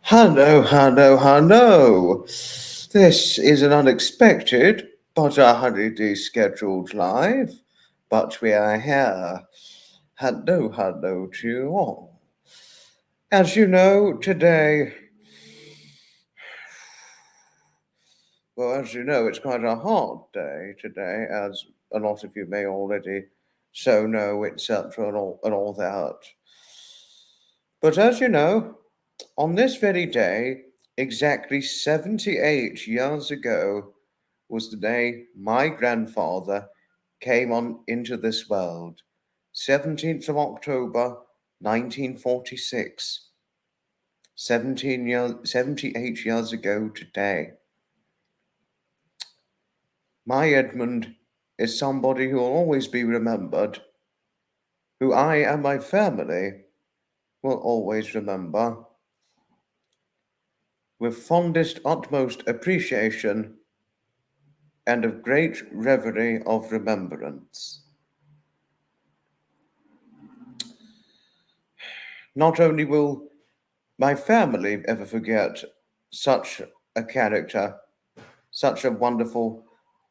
Hello, hello, hello. This is an unexpected but a hurriedly scheduled live, but we are here. Hello, hello to you all. As you know, today, it's quite a hard day today, as a lot of you may already so know, etc., and all that. But as you know, on this very day, exactly 78 years ago, was the day my grandfather came on into this world. 17th of October, 1946. 78 years ago today. My Edmund is somebody who will always be remembered, who I and my family will always remember with fondest utmost appreciation and of great reverie of remembrance. Not only will my family ever forget such a character, such a wonderful,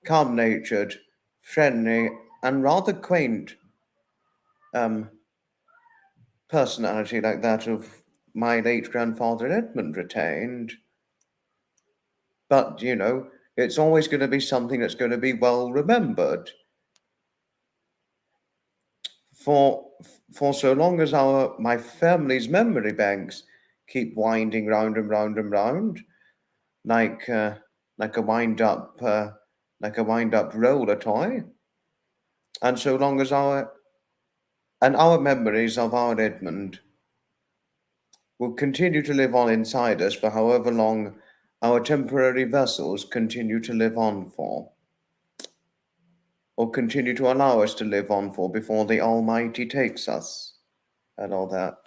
calm natured, friendly, and rather quaint um, personality like that of my late grandfather Edmund retained. But, it's always going to be something that's going to be well remembered. For, for so long as my family's memory banks keep winding round and round and round, like like a wind up roller toy. And so long as our memories of our Edmund will continue to live on inside us for however long our temporary vessels continue to live on for, or continue to allow us to live on for before the Almighty takes us, and all that,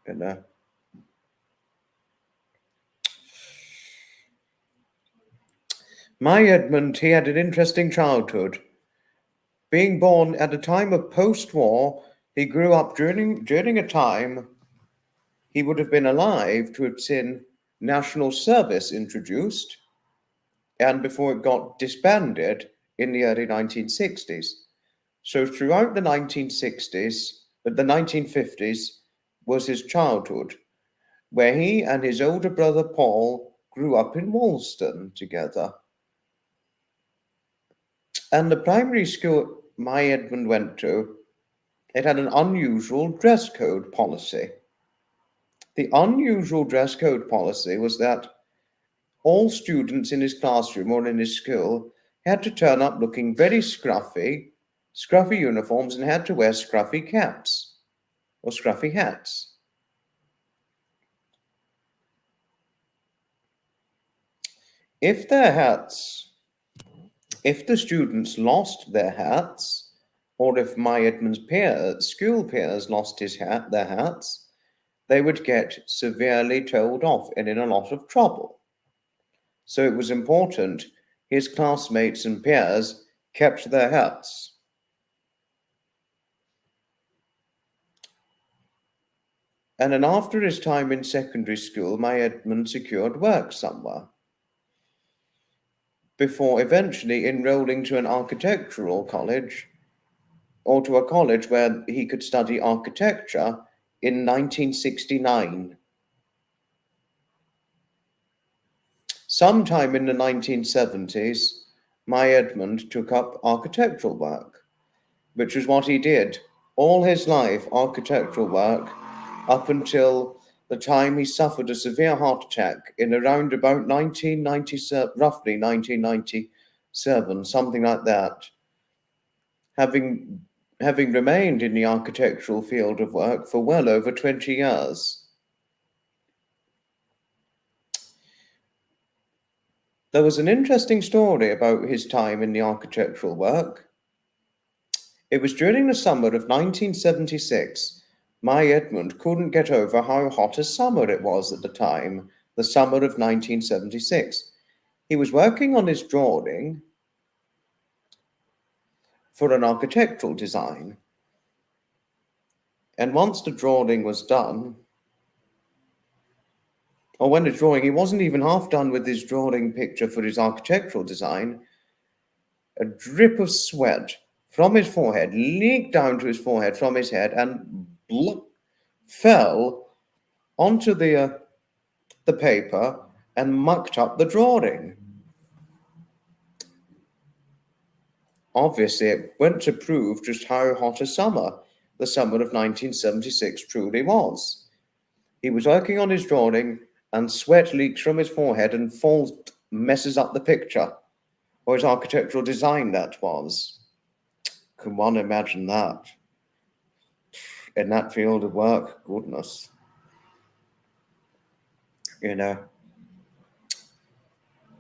you know. My Edmund, he had an interesting childhood. Being born at a time of post-war, he grew up during a time he would have been alive to have seen national service introduced, and before it got disbanded in the early 1960s. So throughout the 1960s, the 1950s was his childhood, where he and his older brother Paul grew up in Woolston together. And the primary school my Edmund went to, it had an unusual dress code policy. The unusual dress code policy was that all students in his classroom or in his school had to turn up looking very scruffy uniforms, and had to wear scruffy caps or scruffy hats. If their hats, if the students lost their hats, or if my Edmund's school peers lost their hats, they would get severely told off and in a lot of trouble. So it was important his classmates and peers kept their hats. And then after his time in secondary school, my Edmund secured work somewhere before eventually enrolling to an architectural college, or to a college where he could study architecture in 1969. Sometime in the 1970s, my Edmund took up architectural work, which was what he did all his life, architectural work, up until the time he suffered a severe heart attack in around about 1997, roughly 1997, something like that. Having remained in the architectural field of work for well over 20 years. There was an interesting story about his time in the architectural work. It was during the summer of 1976. My Edmund couldn't get over how hot a summer it was at the time, the summer of 1976. He was working on his drawing for an architectural design. And once the drawing was done, or when he's drawing, he wasn't even half done with his drawing picture for his architectural design. A drip of sweat from his forehead leaked down to his forehead from his head and fell onto the paper and mucked up the drawing. Obviously, it went to prove just how hot a summer the summer of 1976 truly was. He was working on his drawing, and sweat leaks from his forehead and falls, messes up the picture, or his architectural design, that was. Can one imagine that? In that field of work, goodness. You know.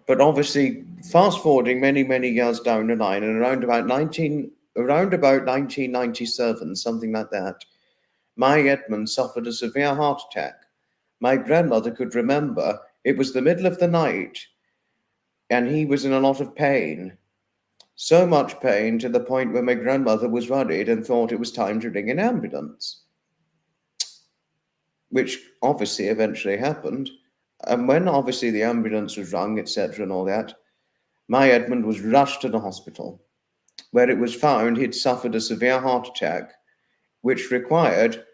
But obviously, fast forwarding many, many years down the line, and around about 1997, something like that, my Edmund suffered a severe heart attack. My grandmother could remember it was the middle of the night, and he was in a lot of pain. So much pain to the point where my grandmother was worried and thought it was time to ring an ambulance, which obviously eventually happened. And when obviously the ambulance was rung, etc., and all that, my Edmund was rushed to the hospital, where it was found he'd suffered a severe heart attack, which required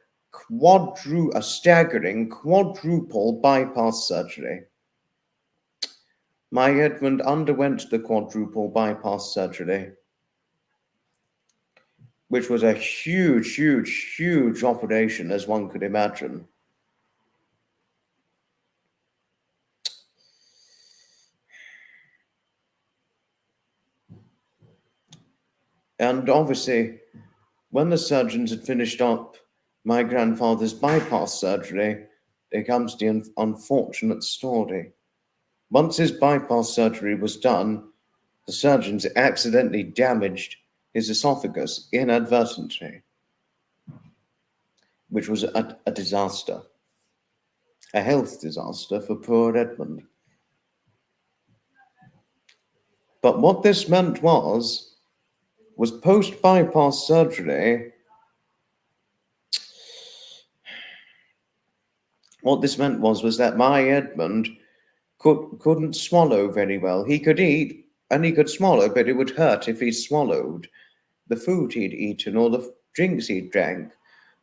a staggering quadruple bypass surgery. My Edmund underwent the quadruple bypass surgery, which was a huge, huge, huge operation, as one could imagine. And obviously, when the surgeons had finished up my grandfather's bypass surgery, there comes the unfortunate story. Once his bypass surgery was done, the surgeons accidentally damaged his esophagus inadvertently, which was a disaster, a health disaster for poor Edmund. But what this meant was post-bypass surgery, what this meant was that my Edmund couldn't swallow very well. He could eat and he could swallow, but it would hurt if he swallowed the food he'd eaten or the drinks he'd drank.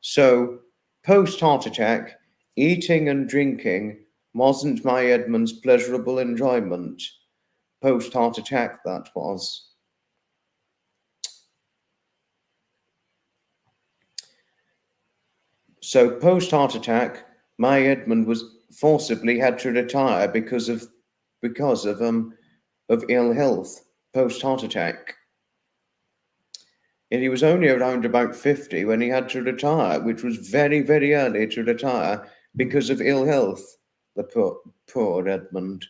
So post-heart attack, eating and drinking wasn't my Edmund's pleasurable enjoyment. Post-heart attack, that was. So post-heart attack, my Edmund was forcibly had to retire because of ill health post-heart attack. And he was only around about 50 when he had to retire, which was very, very early to retire because of ill health. The poor Edmund.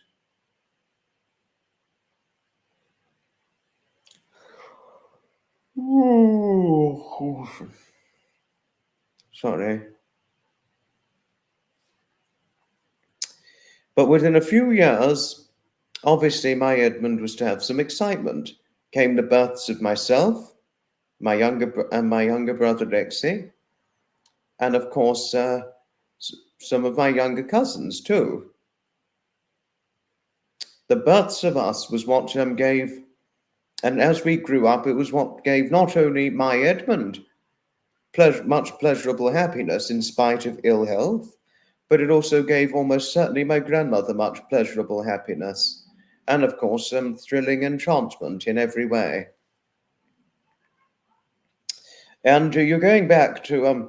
Oh, sorry. But within a few years, obviously my Edmund was to have some excitement. Came the births of myself, my younger brother Lexi, and of course some of my younger cousins too. The births of us was what gave, and as we grew up, it was what gave not only my Edmund much pleasurable happiness in spite of ill health, but it also gave almost certainly my grandmother much pleasurable happiness, and of course some thrilling enchantment in every way. And you're going back to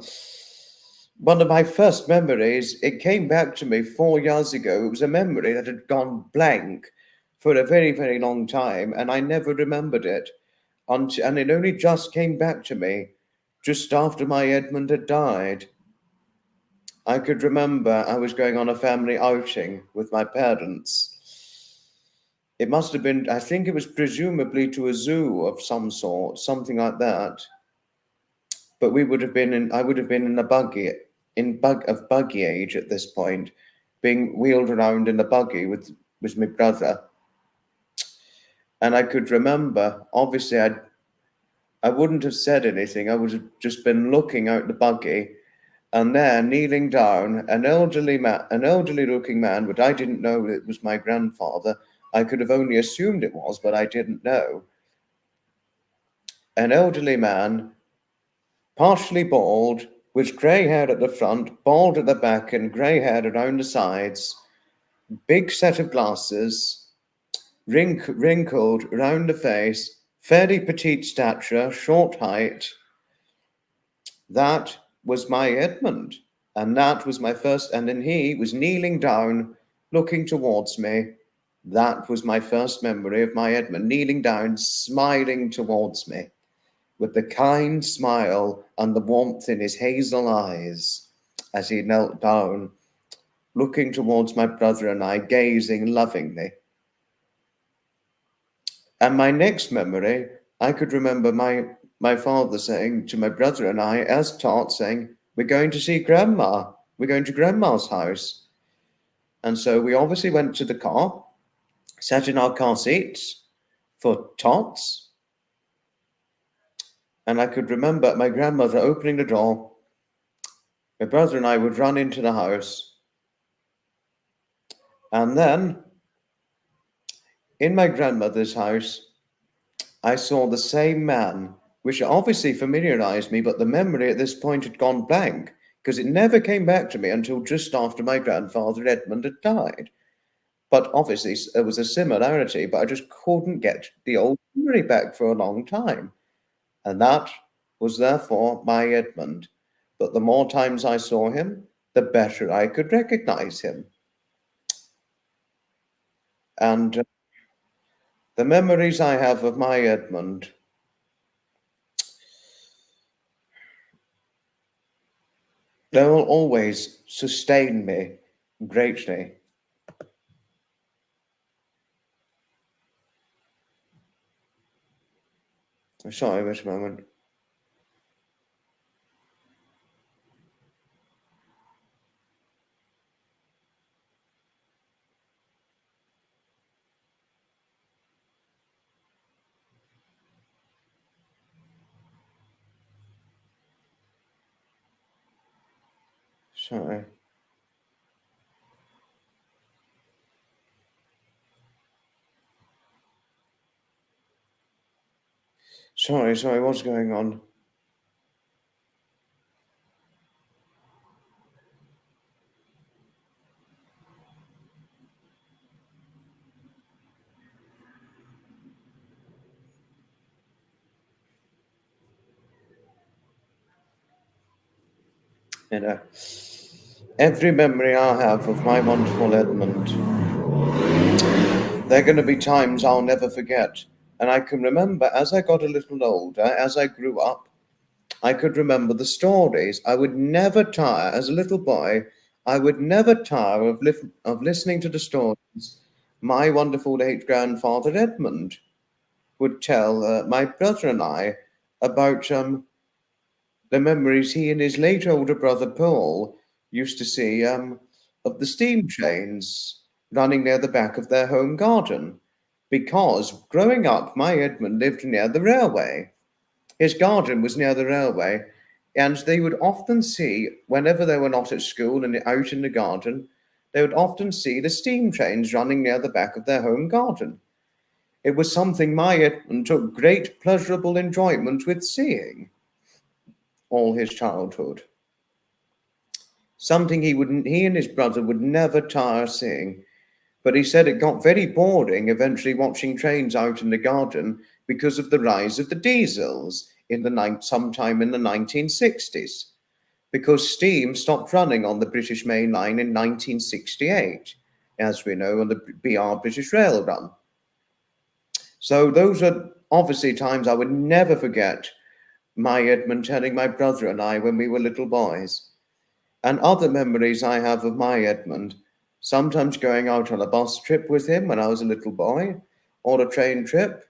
one of my first memories. It came back to me 4 years ago. It was a memory that had gone blank for a very, very long time, and I never remembered it. And it only just came back to me just after my Edmund had died. I could remember I was going on a family outing with my parents. It must have been, I think it was presumably to a zoo of some sort, something like that. But I would have been in a buggy, of buggy age at this point, being wheeled around in a buggy with my brother. And I could remember, obviously, I wouldn't have said anything. I would have just been looking out the buggy, And there, kneeling down, an elderly-looking man, but I didn't know it was my grandfather. I could have only assumed it was, but I didn't know. An elderly man, partially bald, with grey hair at the front, bald at the back, and grey hair around the sides. Big set of glasses, wrinkled round the face, fairly petite stature, short height. That was my Edmund. And that was my first, and then he was kneeling down, looking towards me. That was my first memory of my Edmund, kneeling down, smiling towards me, with the kind smile and the warmth in his hazel eyes as he knelt down, looking towards my brother and I, gazing lovingly. And my next memory, I could remember my father saying to my brother and I, as taught, saying, "We're going to see Grandma. We're going to Grandma's house." And so we obviously went to the car, sat in our car seats for tots. And I could remember my grandmother opening the door. My brother and I would run into the house. And then, in my grandmother's house, I saw the same man, which obviously familiarized me, but the memory at this point had gone blank because it never came back to me until just after my grandfather Edmund had died. But obviously, there was a similarity, but I just couldn't get the old memory back for a long time. And that was therefore my Edmund. But the more times I saw him, the better I could recognize him. And the memories I have of my Edmund, they will always sustain me greatly. Sorry, wait a moment. Sorry. Sorry, what's going on? You know, every memory I have of my wonderful Edmund, there are going to be times I'll never forget. And I can remember as I got a little older, as I grew up, I could remember the stories. I would never tire, as a little boy, I would never tire of listening to the stories my wonderful late grandfather Edmund would tell my brother and I about the memories he and his late older brother Paul used to see of the steam trains running near the back of their home garden. Because growing up, my Edmund lived near the railway. His garden was near the railway, and they would often see, whenever they were not at school and out in the garden, they would often see the steam trains running near the back of their home garden. It was something my Edmund took great pleasurable enjoyment with seeing all his childhood. Something he and his brother would never tire seeing. But he said it got very boring eventually watching trains out in the garden because of the rise of the diesels in the sometime in the 1960s. Because steam stopped running on the British main line in 1968, as we know, on the BR British Rail run. So those are obviously times I would never forget my Edmund telling my brother and I when we were little boys. And other memories I have of my Edmund, sometimes going out on a bus trip with him when I was a little boy, or a train trip,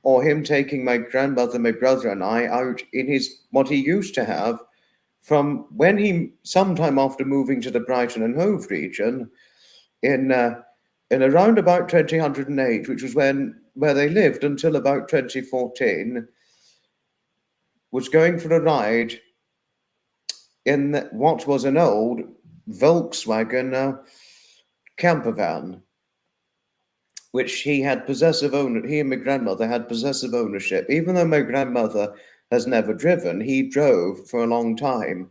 or him taking my grandmother, my brother, and I out in his what he used to have from when he, sometime after moving to the Brighton and Hove region, in around about 2008, which was where they lived until about 2014, was going for a ride in what was an old Volkswagen camper van, which he and my grandmother had possessive ownership. Even though my grandmother has never driven, he drove for a long time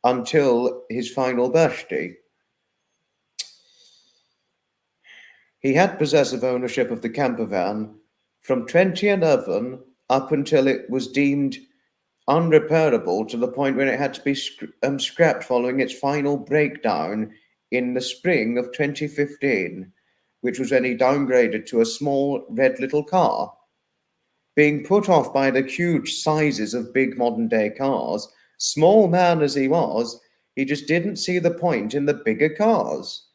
until his final birthday. He had possessive ownership of the camper van from 2011 up until it was deemed unrepairable, to the point where it had to be scrapped following its final breakdown in the spring of 2015, which was when he downgraded to a small red little car. Being put off by the huge sizes of big modern day cars, small man as he was, he just didn't see the point in the bigger cars.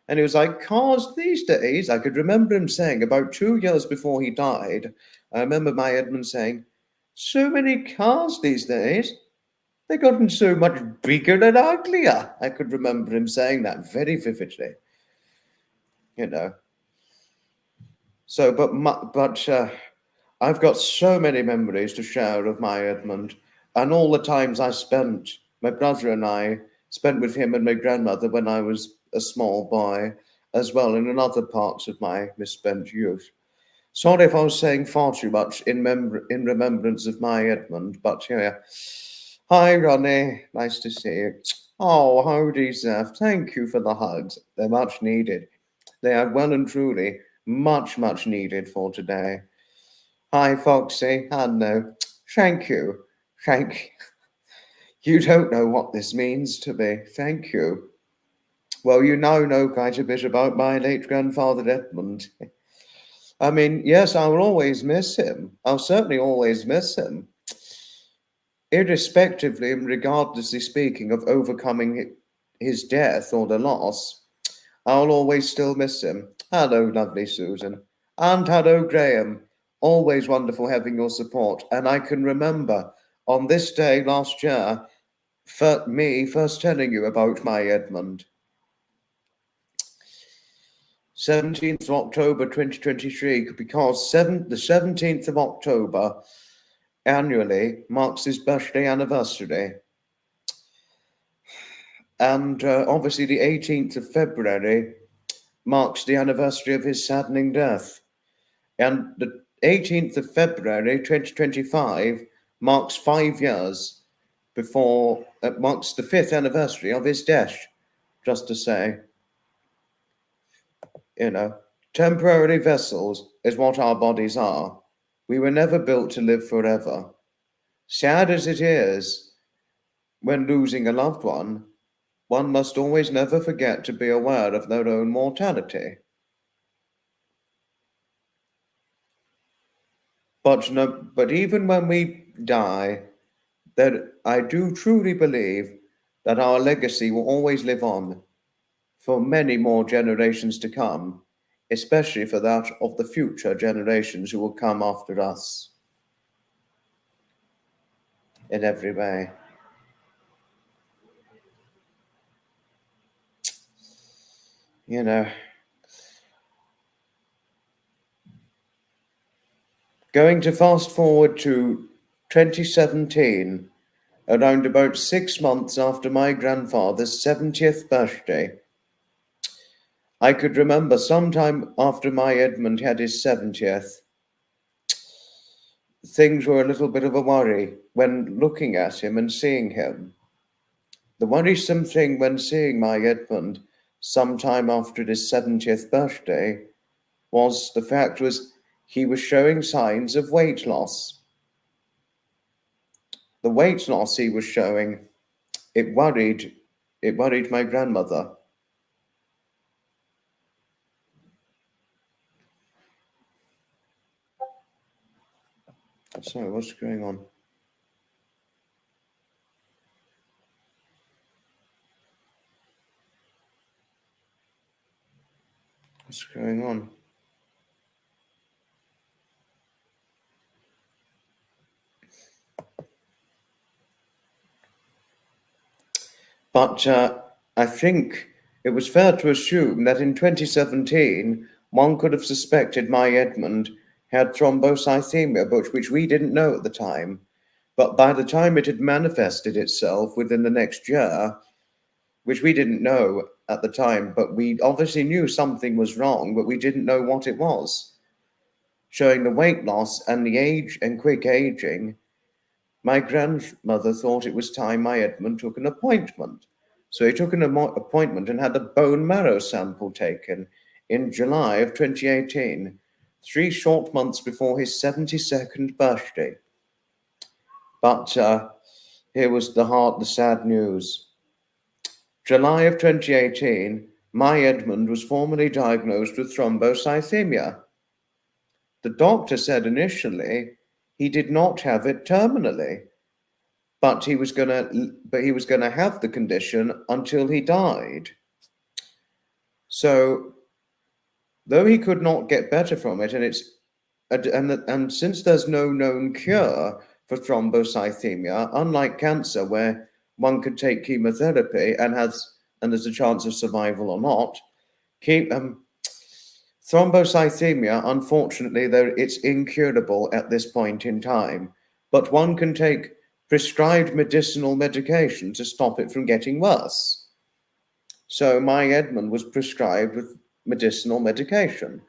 And he was like, cars these days, I could remember him saying about 2 years before he died, I remember my Edmund saying, so many cars these days, they've gotten so much bigger and uglier. I could remember him saying that very vividly. You know. So, but I've got so many memories to share of my Edmund, and all the times my brother and I spent with him and my grandmother when I was a small boy, as well, and in other parts of my misspent youth. Sorry if I was saying far too much in remembrance of my Edmund, but here. Hi, Ronnie. Nice to see you. Oh, howdy, Zeph. Thank you for the hugs. They're much needed. They are well and truly much, much needed for today. Hi, Foxy. Hello. Thank you. Thank you. You don't know what this means to me. Thank you. Well, you now know quite a bit about my late grandfather Edmund. I mean, yes, I will always miss him. I'll certainly always miss him. Irrespectively and regardlessly speaking of overcoming his death or the loss, I'll always still miss him. Hello, lovely Susan. And hello, Graham. Always wonderful having your support. And I can remember on this day last year, me first telling you about my Edmund. 17th of October 2023, because the 17th of October annually marks his birthday anniversary. And obviously the 18th of February marks the anniversary of his saddening death. And the 18th of February 2025 marks 5 years before, marks the 5th anniversary of his death, just to say. You know, temporary vessels is what our bodies are. We were never built to live forever. Sad as it is, when losing a loved one must always never forget to be aware of their own mortality. But even when we die, that I do truly believe that our legacy will always live on for many more generations to come, especially for that of the future generations who will come after us in every way. You know, going to fast forward to 2017, around about 6 months after my grandfather's 70th birthday, I could remember sometime after my Edmund had his 70th, things were a little bit of a worry when looking at him and seeing him. The worrisome thing when seeing my Edmund sometime after his 70th birthday was he was showing signs of weight loss. The weight loss he was showing, it worried my grandmother. Sorry, what's going on? What's going on? But I think it was fair to assume that in 2017, one could have suspected my Edmund had thrombocythemia, which we didn't know at the time. But by the time it had manifested itself within the next year, which we didn't know at the time, but we obviously knew something was wrong, but we didn't know what it was. Showing the weight loss and the age and quick aging, my grandmother thought it was time my Edmund took an appointment. So he took an appointment and had a bone marrow sample taken in July of 2018, 3 short months before his 72nd birthday. But here was the sad news. July of 2018, my Edmund was formally diagnosed with thrombocythemia. The doctor said initially he did not have it terminally, but he was gonna have the condition until he died. So, though he could not get better from it, and since there's no known cure for thrombocythemia, unlike cancer where one could take chemotherapy and there's a chance of survival or not, thrombocythemia, unfortunately, it's incurable at this point in time, but one can take prescribed medicinal medication to stop it from getting worse. So my Edmund was prescribed with medicinal medication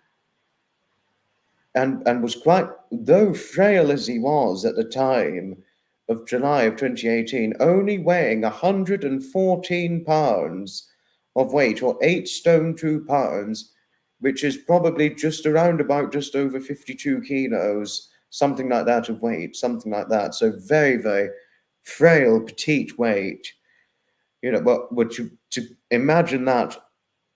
and was quite, though frail as he was at the time of July of 2018, only weighing 114 pounds of weight, or 8 stone 2 pounds, which is probably just over 52 kilos, something like that of weight, something like that. So very, very frail, petite weight. But to imagine that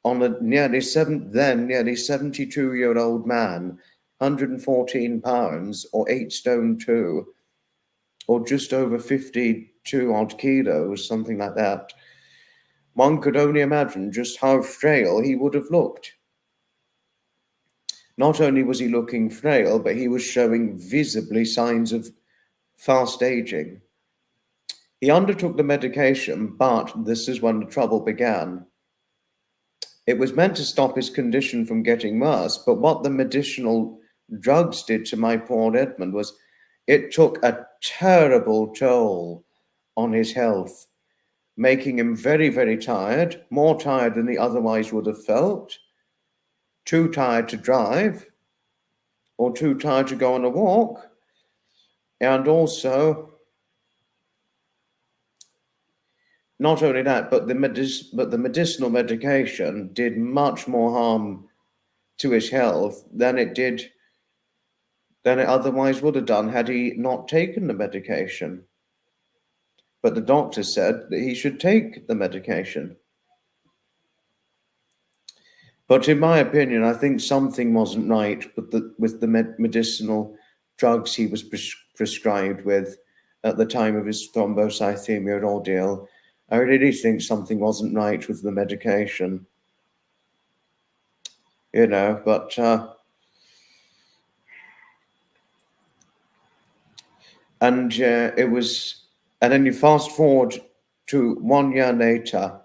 on a nearly 72-year-old man, 114 pounds or 8 stone 2, or just over 52 odd kilos, something like that. One could only imagine just how frail he would have looked. Not only was he looking frail, but he was showing visibly signs of fast aging. He undertook the medication, but this is when the trouble began. It was meant to stop his condition from getting worse, but what the medicinal drugs did to my poor Edmund was it took a terrible toll on his health, making him very, very tired, more tired than he otherwise would have felt, too tired to drive, or too tired to go on a walk, and also, not only that, but the medicinal medication did much more harm to his health than it otherwise would have done had he not taken the medication. But the doctor said that he should take the medication. But in my opinion, I think something wasn't right with the medicinal drugs he was prescribed with at the time of his thrombocythemia ordeal. I really think something wasn't right with the medication. But and then you fast forward to 1 year later.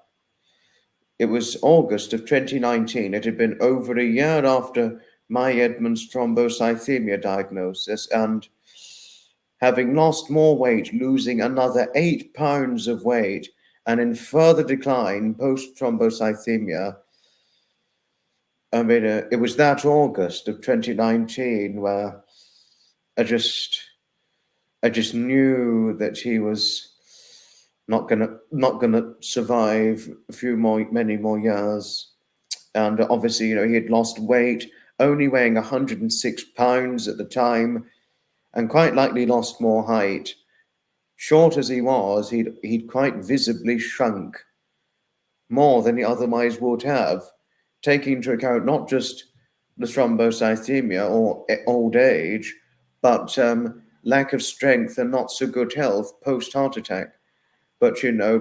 It was August of 2019. It had been over a year after my Edmund's thrombocythemia diagnosis, and having lost more weight, losing another 8 pounds of weight, and in further decline post thrombocythemia. I mean, it was that August of 2019 where I just knew that he was not gonna survive many more years. And obviously, he had lost weight, only weighing 106 pounds at the time, and quite likely lost more height. Short as he was, he'd quite visibly shrunk more than he otherwise would have, taking into account not just the thrombocythemia or old age, but lack of strength and not so good health post heart attack. But I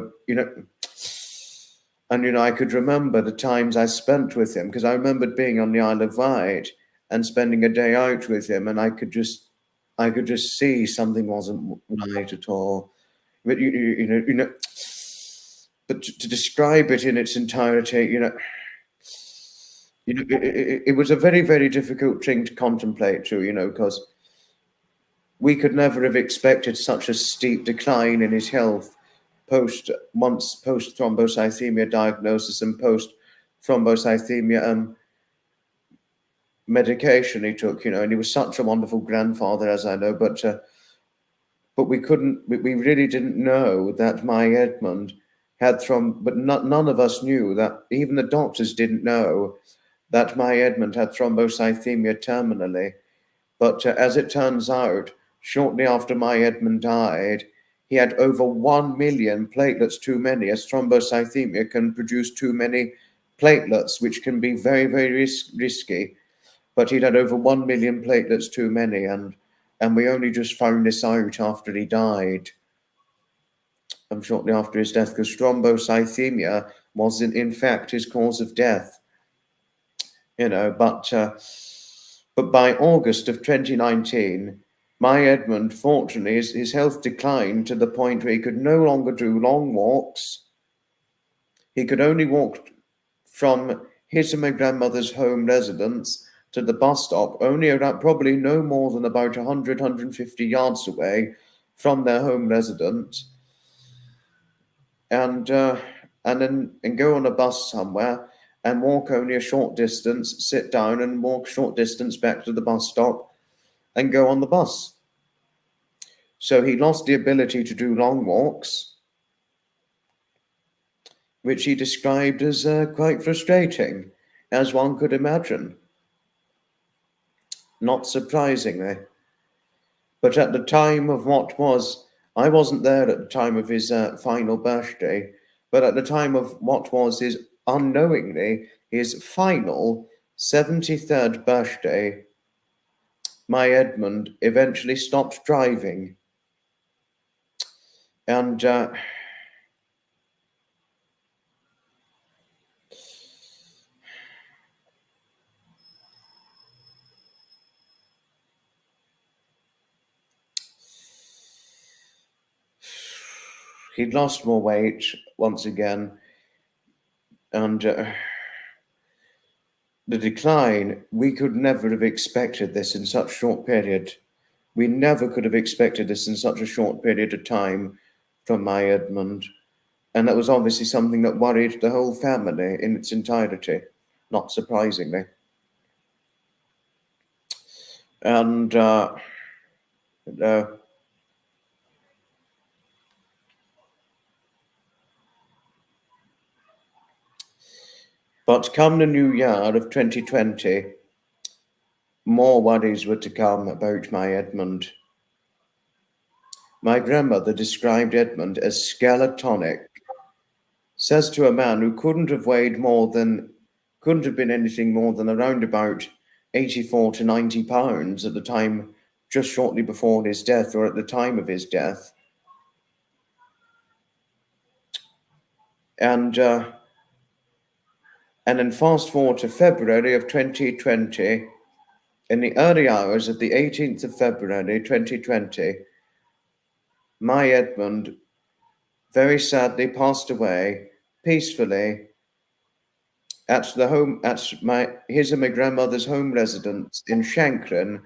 could remember the times I spent with him, because I remembered being on the Isle of Wight and spending a day out with him, and I could just see something wasn't right at all. But but to describe it in its entirety, it was a very, very difficult thing to contemplate too, because we could never have expected such a steep decline in his health post thrombocythemia diagnosis and post thrombocythemia medication he took, and he was such a wonderful grandfather, as I know, but we really didn't know that my Edmund had but none of us knew that, even the doctors didn't know that my Edmund had thrombocythemia terminally. But as it turns out, shortly after my Edmund died, he had over 1 million platelets too many, as thrombocythemia can produce too many platelets, which can be very, very risky. But he'd had over 1 million platelets too many, and we only just found this out after he died. Shortly after his death, because thrombocythemia was in fact his cause of death. But by August of 2019, my Edmund, fortunately, his health declined to the point where he could no longer do long walks. He could only walk from his and my grandmother's home residence to the bus stop, only around, probably no more than about 100, 150 yards away from their home residence. And go on a bus somewhere and walk only a short distance, sit down and walk a short distance back to the bus stop and go on the bus. So he lost the ability to do long walks, which he described as quite frustrating, as one could imagine. Not surprisingly. But at the time of I wasn't there at the time of his final birthday, but at the time of what was unknowingly his final 73rd birthday, my Edmund eventually stopped driving. And he'd lost more weight once again. And the decline, we could never have expected this in such a short period. We never could have expected this in such a short period of time from my Edmund. And that was obviously something that worried the whole family in its entirety, not surprisingly. And but come the new year of 2020, more worries were to come about my Edmund. My grandmother described Edmund as skeletonic, says to a man who couldn't have been anything more than around about 84 to 90 pounds at the time, just shortly before his death or at the time of his death. And then fast forward to February of 2020, in the early hours of the 18th of February 2020, my Edmund very sadly passed away peacefully at his and my grandmother's home residence in Shanklin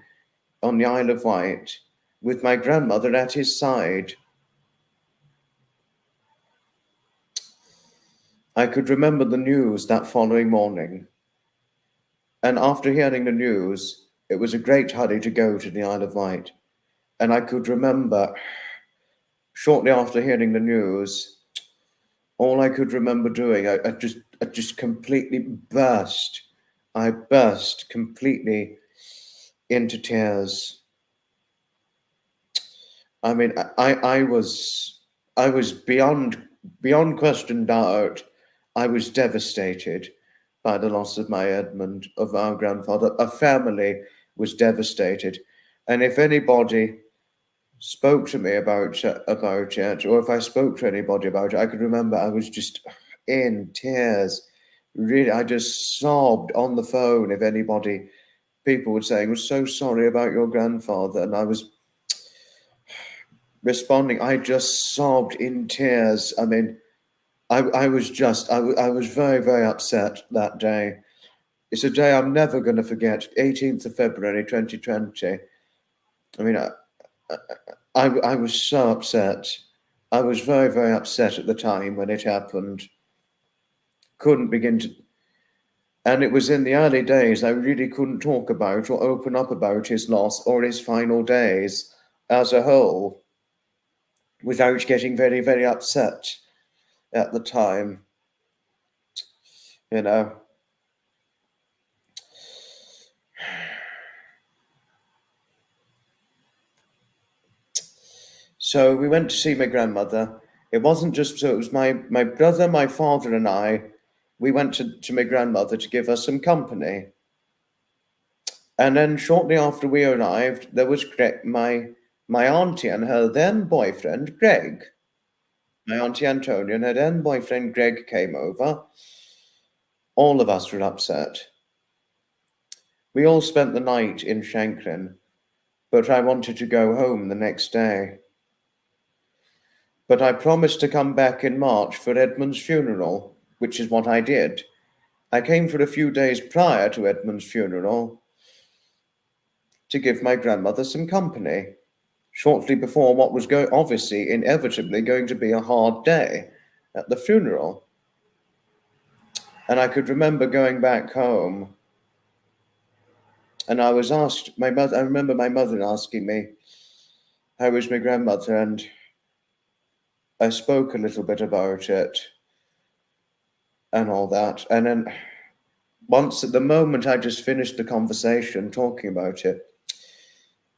on the Isle of Wight, with my grandmother at his side. I could remember the news that following morning, and after hearing the news, it was a great hurry to go to the Isle of Wight. And I could remember, shortly after hearing the news, all I could remember doing, I just completely burst. I burst completely into tears. I mean, I was beyond question doubt. I was devastated by the loss of my Edmund, of our grandfather. A family was devastated, and if anybody spoke to me about it, or if I spoke to anybody about it, I could remember I was just in tears. Really, I just sobbed on the phone. If people were saying, "We're so sorry about your grandfather," and I was responding, I just sobbed in tears. I mean, I was very, very upset that day. It's a day I'm never going to forget. 18th of February 2020. I mean, I was so upset. I was very, very upset at the time when it happened. Couldn't begin to, and it was in the early days I really couldn't talk about or open up about his loss or his final days as a whole without getting very, very upset at the time, you know. So we went to see my grandmother. It wasn't just, so it was my brother, my father, and I. We went to my grandmother to give her some company. And then shortly after we arrived, there was my auntie and her then boyfriend, Greg. My auntie Antonia and her then boyfriend, Greg, came over. All of us were upset. We all spent the night in Shanklin, but I wanted to go home the next day. But I promised to come back in March for Edmund's funeral, which is what I did. I came for a few days prior to Edmund's funeral to give my grandmother some company, shortly before what was obviously, inevitably going to be a hard day at the funeral. And I could remember going back home, and I was asked, I remember my mother asking me, how was my grandmother? And I spoke a little bit about it and all that. And then once at the moment I just finished the conversation talking about it,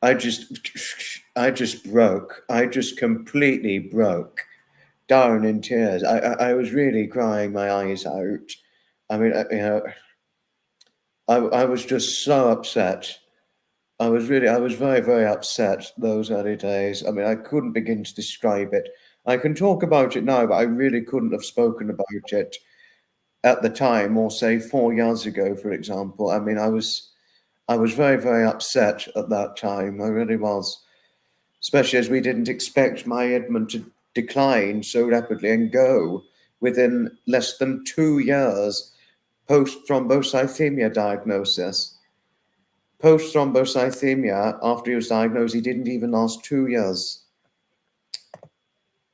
I just broke. I just completely broke down in tears. I was really crying my eyes out. I mean, I was just so upset. I was very, very upset those early days. I mean, I couldn't begin to describe it. I can talk about it now, but I really couldn't have spoken about it at the time, or say 4 years ago, for example. I mean, I was very, very upset at that time. I really was, especially as we didn't expect my Edmund to decline so rapidly and go within less than 2 years post thrombocythemia diagnosis. Post thrombocythemia, after he was diagnosed, he didn't even last 2 years.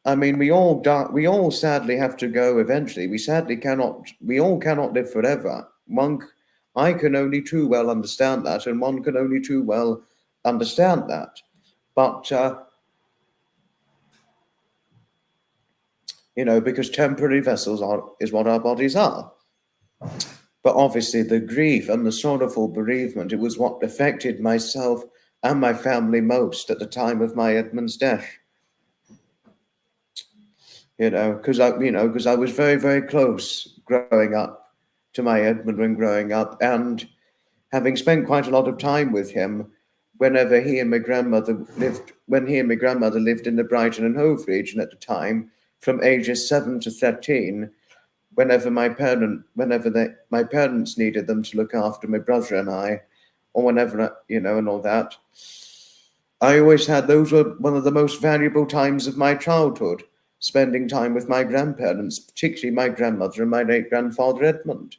I mean, we all die, we all sadly have to go eventually. We all cannot live forever. I can only too well understand that, and one can only too well understand that. But, because temporary vessels is what our bodies are. But obviously, the grief and the sorrowful bereavement, it was what affected myself and my family most at the time of my Edmund's death. Because I was very, very close growing up to my Edmund when growing up, and having spent quite a lot of time with him whenever he and my grandmother lived, when he and my grandmother lived in the Brighton and Hove region at the time, from ages 7 to 13, my parents needed them to look after my brother and I, or whenever, and all that. I always had, those were one of the most valuable times of my childhood, spending time with my grandparents, particularly my grandmother and my late grandfather Edmund.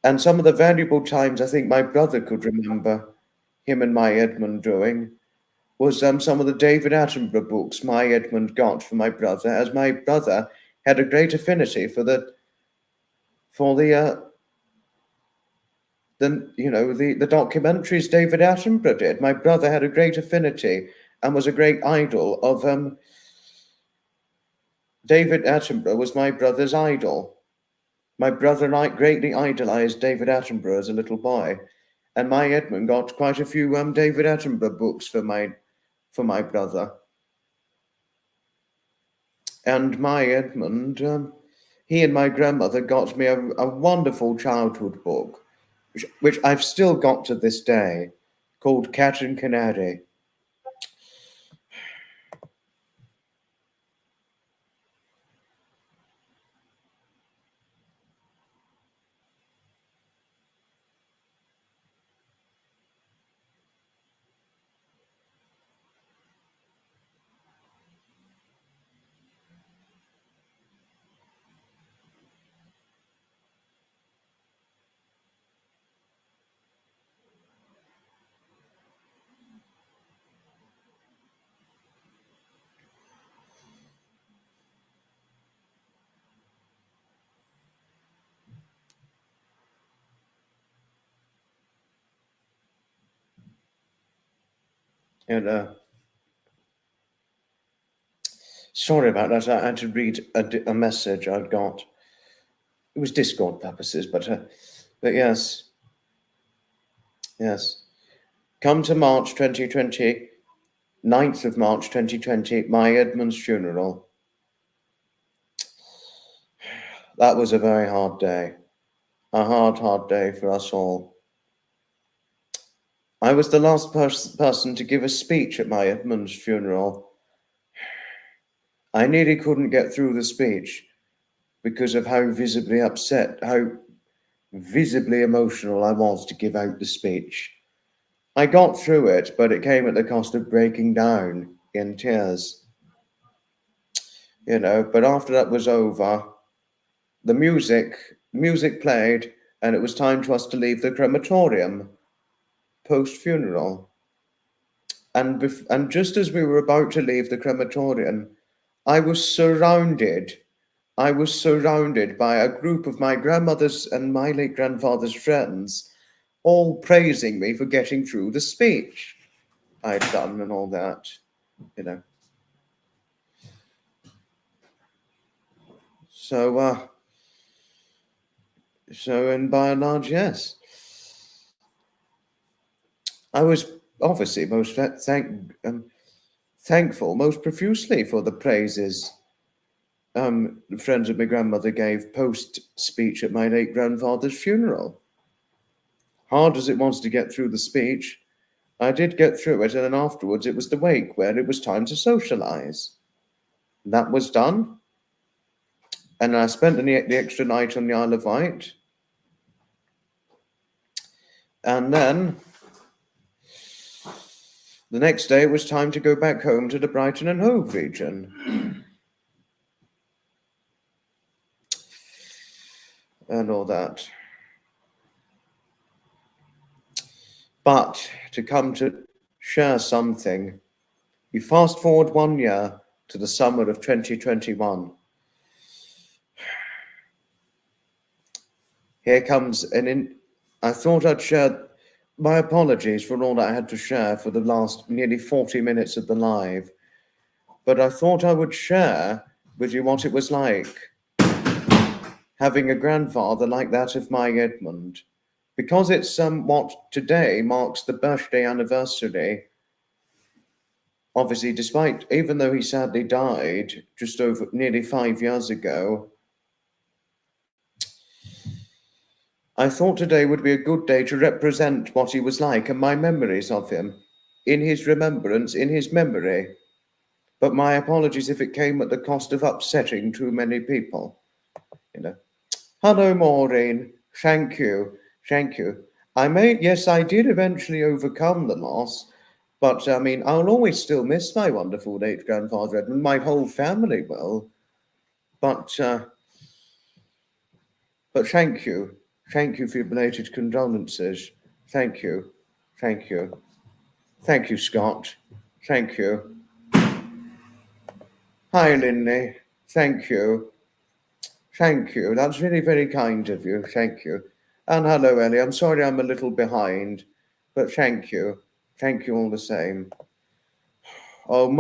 And some of the valuable times I think my brother could remember him and my Edmund doing was some of the David Attenborough books my Edmund got for my brother, as my brother had a great affinity for the documentaries David Attenborough did. My brother had a great affinity and was a great idol of David Attenborough was my brother's idol. My brother and I greatly idolized David Attenborough as a little boy, and my Edmund got quite a few David Attenborough books for my brother. And my Edmund, he and my grandmother got me a wonderful childhood book, which I've still got to this day, called Cat and Canary. And sorry about that. I had to read a message I'd got. It was Discord purposes, but yes. Come to March 2020, 9th of March 2020, my Edmund's funeral. That was a very hard day. A hard day for us all. I was the last person to give a speech at my Edmund's funeral. I nearly couldn't get through the speech because of how visibly upset, how visibly emotional I was to give out the speech. I got through it, but it came at the cost of breaking down in tears. But after that was over, the music played, and it was time for us to leave the crematorium post-funeral. And just as we were about to leave the crematorium, I was surrounded by a group of my grandmother's and my late grandfather's friends, all praising me for getting through the speech I'd done and all that, So, and by and large, yes. I was obviously most thankful, most profusely for the praises the friends of my grandmother gave post-speech at my late grandfather's funeral. Hard as it was to get through the speech, I did get through it, and then afterwards it was the wake where it was time to socialise. That was done, and I spent the extra night on the Isle of Wight, and then the next day it was time to go back home to the Brighton and Hove region. And all that. But to come to share something, you fast forward 1 year to the summer of 2021. Here comes I thought I'd share my apologies for all that I had to share for the last nearly 40 minutes of the live, but I thought I would share with you what it was like having a grandfather like that of my Edmund, because it's what today marks the birthday anniversary. Obviously, even though he sadly died just over nearly 5 years ago, I thought today would be a good day to represent what he was like and my memories of him, in his remembrance, in his memory. But my apologies if it came at the cost of upsetting too many people. Hello, Maureen. Thank you. Yes, I did eventually overcome the loss, but I mean, I'll always still miss my wonderful late grandfather Edmund. My whole family will. But thank you. Thank you for your belated condolences. Thank you. Thank you, Scott. Thank you. Hi, Linley. Thank you. Thank you. That's really very kind of you. Thank you. And hello, Ellie. I'm sorry I'm a little behind, but thank you. Thank you all the same. Oh,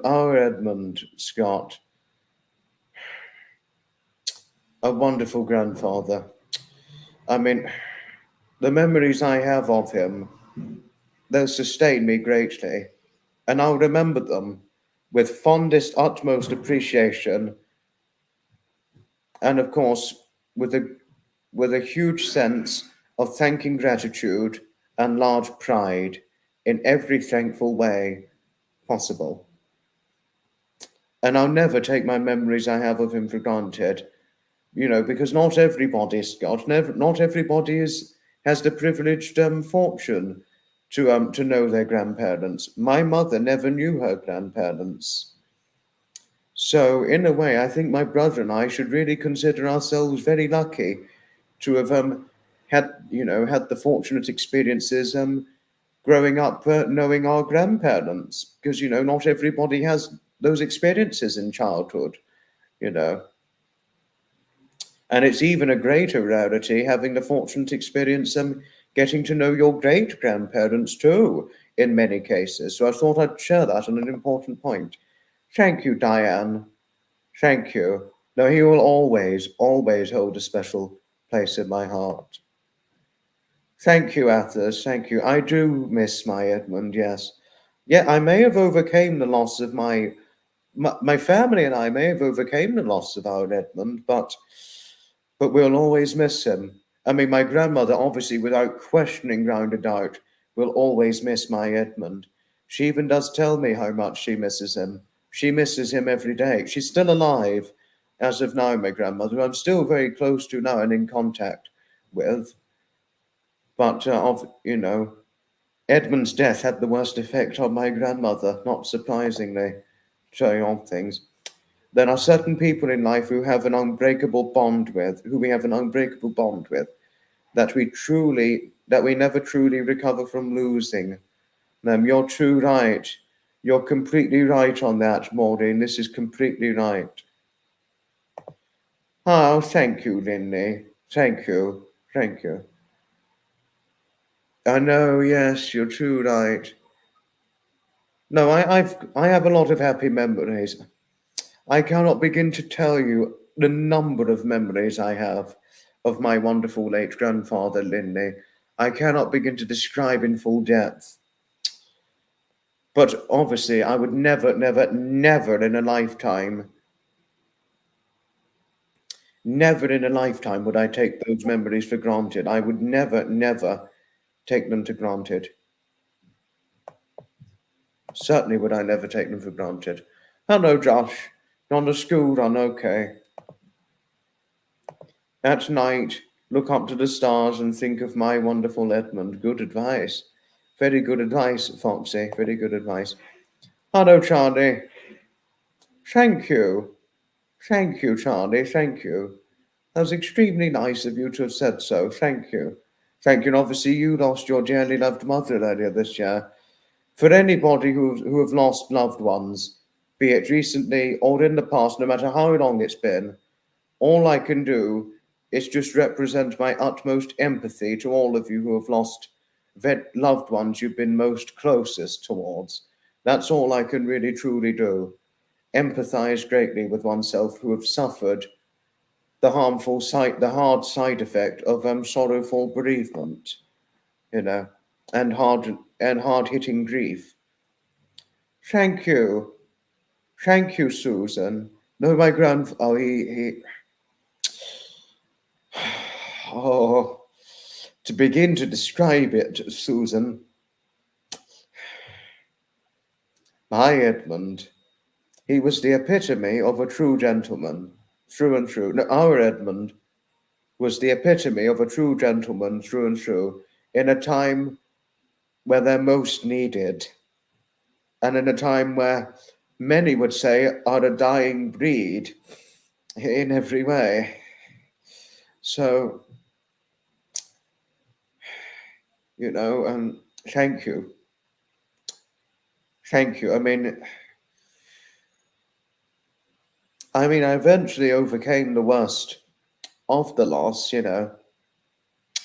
our Edmund, Scott. A wonderful grandfather. I mean, the memories I have of him, they'll sustain me greatly, and I'll remember them with fondest, utmost appreciation, and of course, with a huge sense of thanking gratitude and large pride in every thankful way possible. And I'll never take my memories I have of him for granted, because not everybody, Scott, not everybody has the privileged fortune to know their grandparents. My mother never knew her grandparents. So in a way, I think my brother and I should really consider ourselves very lucky to have had the fortunate experiences growing up knowing our grandparents, because not everybody has those experiences in childhood, and it's even a greater rarity having the fortunate experience getting to know your great grandparents too. in many cases. So I thought I'd share that on an important point. Thank you, Diane. Thank you. No, he will always, always hold a special place in my heart. Thank you, Athos. Thank you. I do miss my Edmund, yes. Yeah, I may have overcame the loss of my family, and I may have overcame the loss of our Edmund, but we'll always miss him. I mean, my grandmother, obviously, without questioning ground of doubt, will always miss my Edmund. She even does tell me how much she misses him. She misses him every day. She's still alive as of now, my grandmother. I'm still very close to now and in contact with. But, Edmund's death had the worst effect on my grandmother, not surprisingly, showing on things. There are certain people in life who have an unbreakable bond with, who we have an unbreakable bond with, that we never truly recover from losing. You're true right. You're completely right on that, Maureen. This is completely right. Oh, thank you, Linley. Thank you. Thank you. I know, yes, you're true right. No, I have a lot of happy memories. I cannot begin to tell you the number of memories I have of my wonderful late grandfather, Linley. I cannot begin to describe in full depth. But obviously, I would never, never, never in a lifetime, never in a lifetime would I take those memories for granted. I would never, never take them for granted. Certainly would I never take them for granted. Hello, Josh. On the school run, okay. At night, look up to the stars and think of my wonderful Edmund. Good advice. Very good advice, Foxy. Very good advice. Hello, Charlie. Thank you. Thank you, Charlie. Thank you. That was extremely nice of you to have said so. Thank you. Thank you. And obviously, you lost your dearly loved mother earlier this year. For anybody who have lost loved ones, be it recently or in the past, no matter how long it's been, all I can do is just represent my utmost empathy to all of you who have lost loved ones you've been most closest towards. That's all I can really truly do. Empathize greatly with oneself who have suffered the hard side effect of sorrowful bereavement, and hard hitting grief. Thank you, Susan. No, my oh, oh, to begin to describe it, Susan. My Edmund, he was the epitome of a true gentleman, through and through. No, our Edmund was the epitome of a true gentleman through and through, in a time where they're most needed, and in a time where many would say are a dying breed in every way. So, thank you. Thank you. I mean, I eventually overcame the worst of the loss,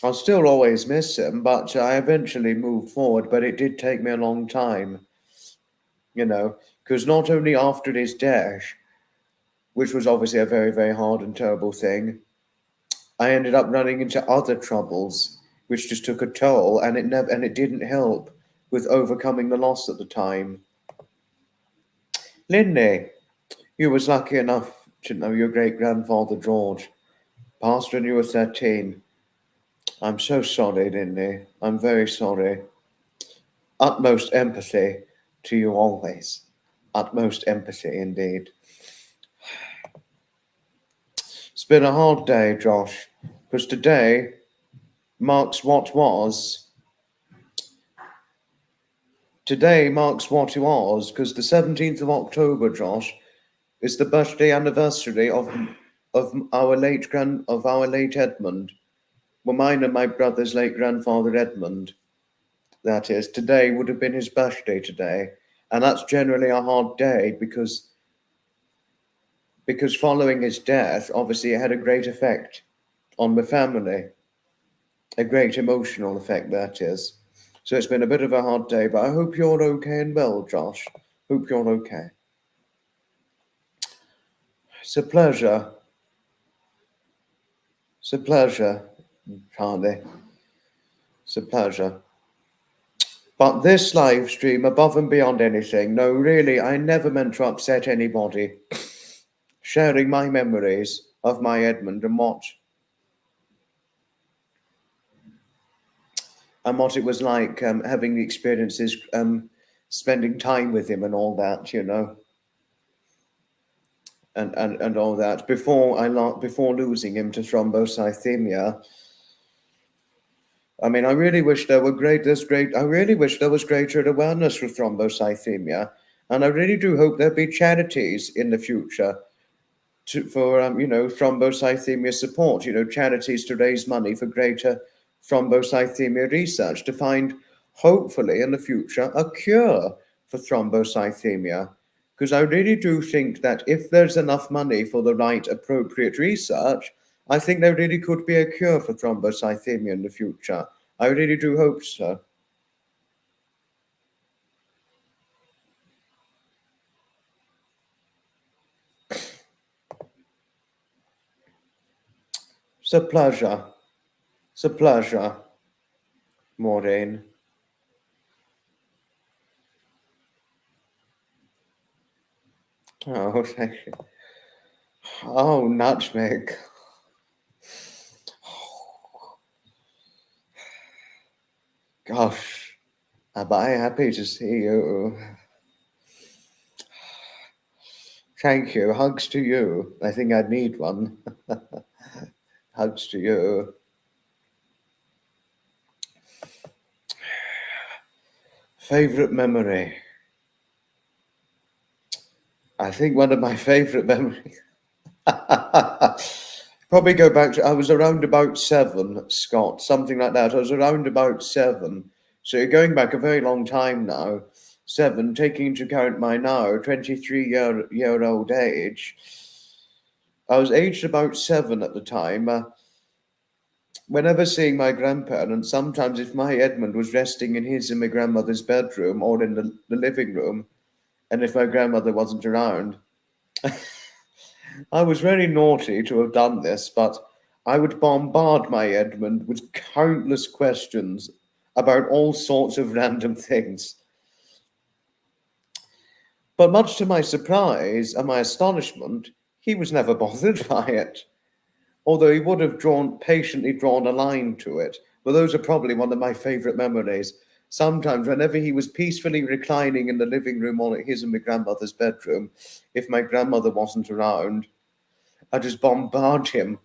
I'll still always miss him, but I eventually moved forward, but it did take me a long time, because not only after his death, which was obviously a very, very hard and terrible thing, I ended up running into other troubles, which just took a toll, and it didn't help with overcoming the loss at the time. Linley, you was lucky enough to know your great-grandfather George passed when you were 13. I'm so sorry, Linley. I'm very sorry. Utmost empathy to you always. Utmost empathy indeed. It's been a hard day, Josh, because today marks what was. Today marks what it was, because the 17th of October, Josh, is the birthday anniversary of our late Edmund. Well, mine and my brother's late grandfather Edmund. That is, today would have been his birthday today, and that's generally a hard day because following his death, obviously, it had a great effect on the family, a great emotional effect, that is. So it's been a bit of a hard day, but I hope you're okay and well, Josh. Hope you're okay. It's a pleasure. It's a pleasure, Charlie. It's a pleasure. But this live stream, above and beyond anything, no, really, I never meant to upset anybody. Sharing my memories of my Edmund and what it was like having the experiences, spending time with him and all that, you know, and all that before losing him to thrombocythemia. I mean, I really wish there were I really wish there was greater awareness for thrombocythemia, and I really do hope there'll be charities in the future for thrombocythemia support. You know, charities to raise money for greater thrombocythemia research to find, hopefully, in the future, a cure for thrombocythemia. Because I really do think that if there's enough money for the right appropriate research, I think there really could be a cure for thrombocythemia in the future. I really do hope so. It's a pleasure. It's a pleasure, Maureen. Oh, thank you. Oh, nutmeg. Gosh, am I happy to see you? Thank you. Hugs to you. I think I'd need one. Hugs to you. Favorite memory. I think one of my favorite memories. Probably go back to, I was around about 7, Scott, something like that. I was around about 7. So you're going back a very long time now. 7, taking into account my now 23-year-old age. I was aged about 7 at the time. Whenever seeing my grandparents, sometimes if my Edmund was resting in my grandmother's bedroom or in the living room, and if my grandmother wasn't around, I was very naughty to have done this, but I would bombard my Edmund with countless questions about all sorts of random things. But much to my surprise and my astonishment, he was never bothered by it, although he would have patiently drawn a line to it. But those are probably one of my favorite memories. Sometimes, whenever he was peacefully reclining in the living room or his and my grandmother's bedroom, if my grandmother wasn't around, I just bombard him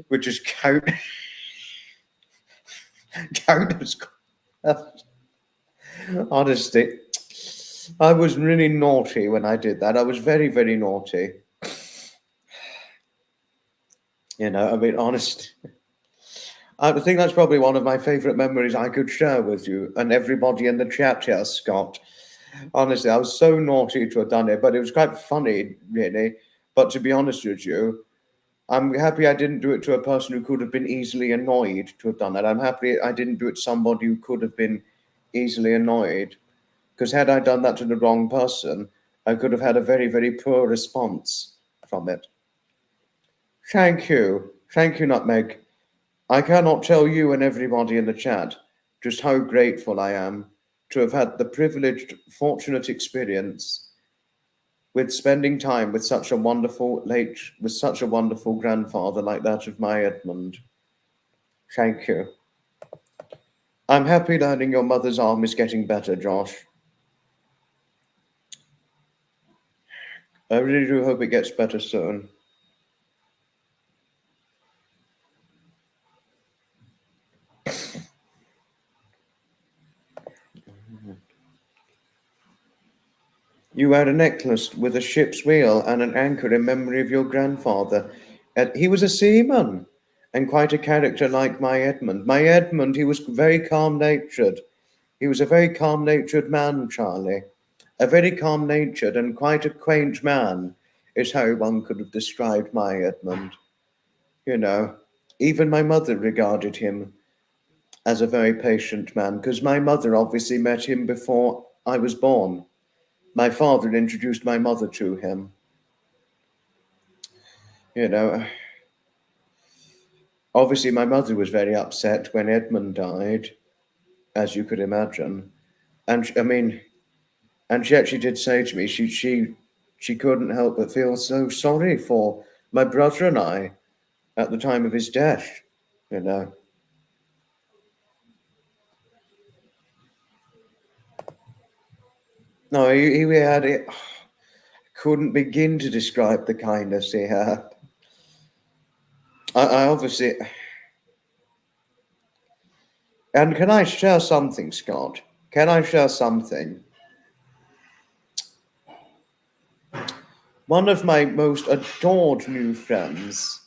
with just countless. Honestly, I was really naughty when I did that. I was very, very naughty. You know, I mean, honest. I think that's probably one of my favorite memories I could share with you and everybody in the chat here, Scott. Honestly, I was so naughty to have done it, but it was quite funny, really. But to be honest with you, I'm happy I didn't do it to a person who could have been easily annoyed to have done that. I'm happy I didn't do it to somebody who could have been easily annoyed. Because had I done that to the wrong person, I could have had a very, very poor response from it. Thank you. Thank you, Nutmeg. I cannot tell you and everybody in the chat just how grateful I am to have had the privileged, fortunate experience with spending time with such a wonderful grandfather like that of my Edmund. Thank you. I'm happy learning your mother's arm is getting better, Josh. I really do hope it gets better soon. You wear a necklace with a ship's wheel and an anchor in memory of your grandfather. He was a seaman and quite a character like my Edmund. My Edmund, he was very calm-natured. He was a very calm-natured man, Charlie. A very calm-natured and quite a quaint man is how one could have described my Edmund. You know, even my mother regarded him as a very patient man, because my mother obviously met him before I was born. My father had introduced my mother to him. You know, obviously my mother was very upset when Edmund died, as you could imagine. And I mean, and she actually did say to me, she couldn't help but feel so sorry for my brother and I at the time of his death, you know. No, he had it. Couldn't begin to describe the kindness he had. I obviously. And can I share something, Scott? Can I share something? One of my most adored new friends,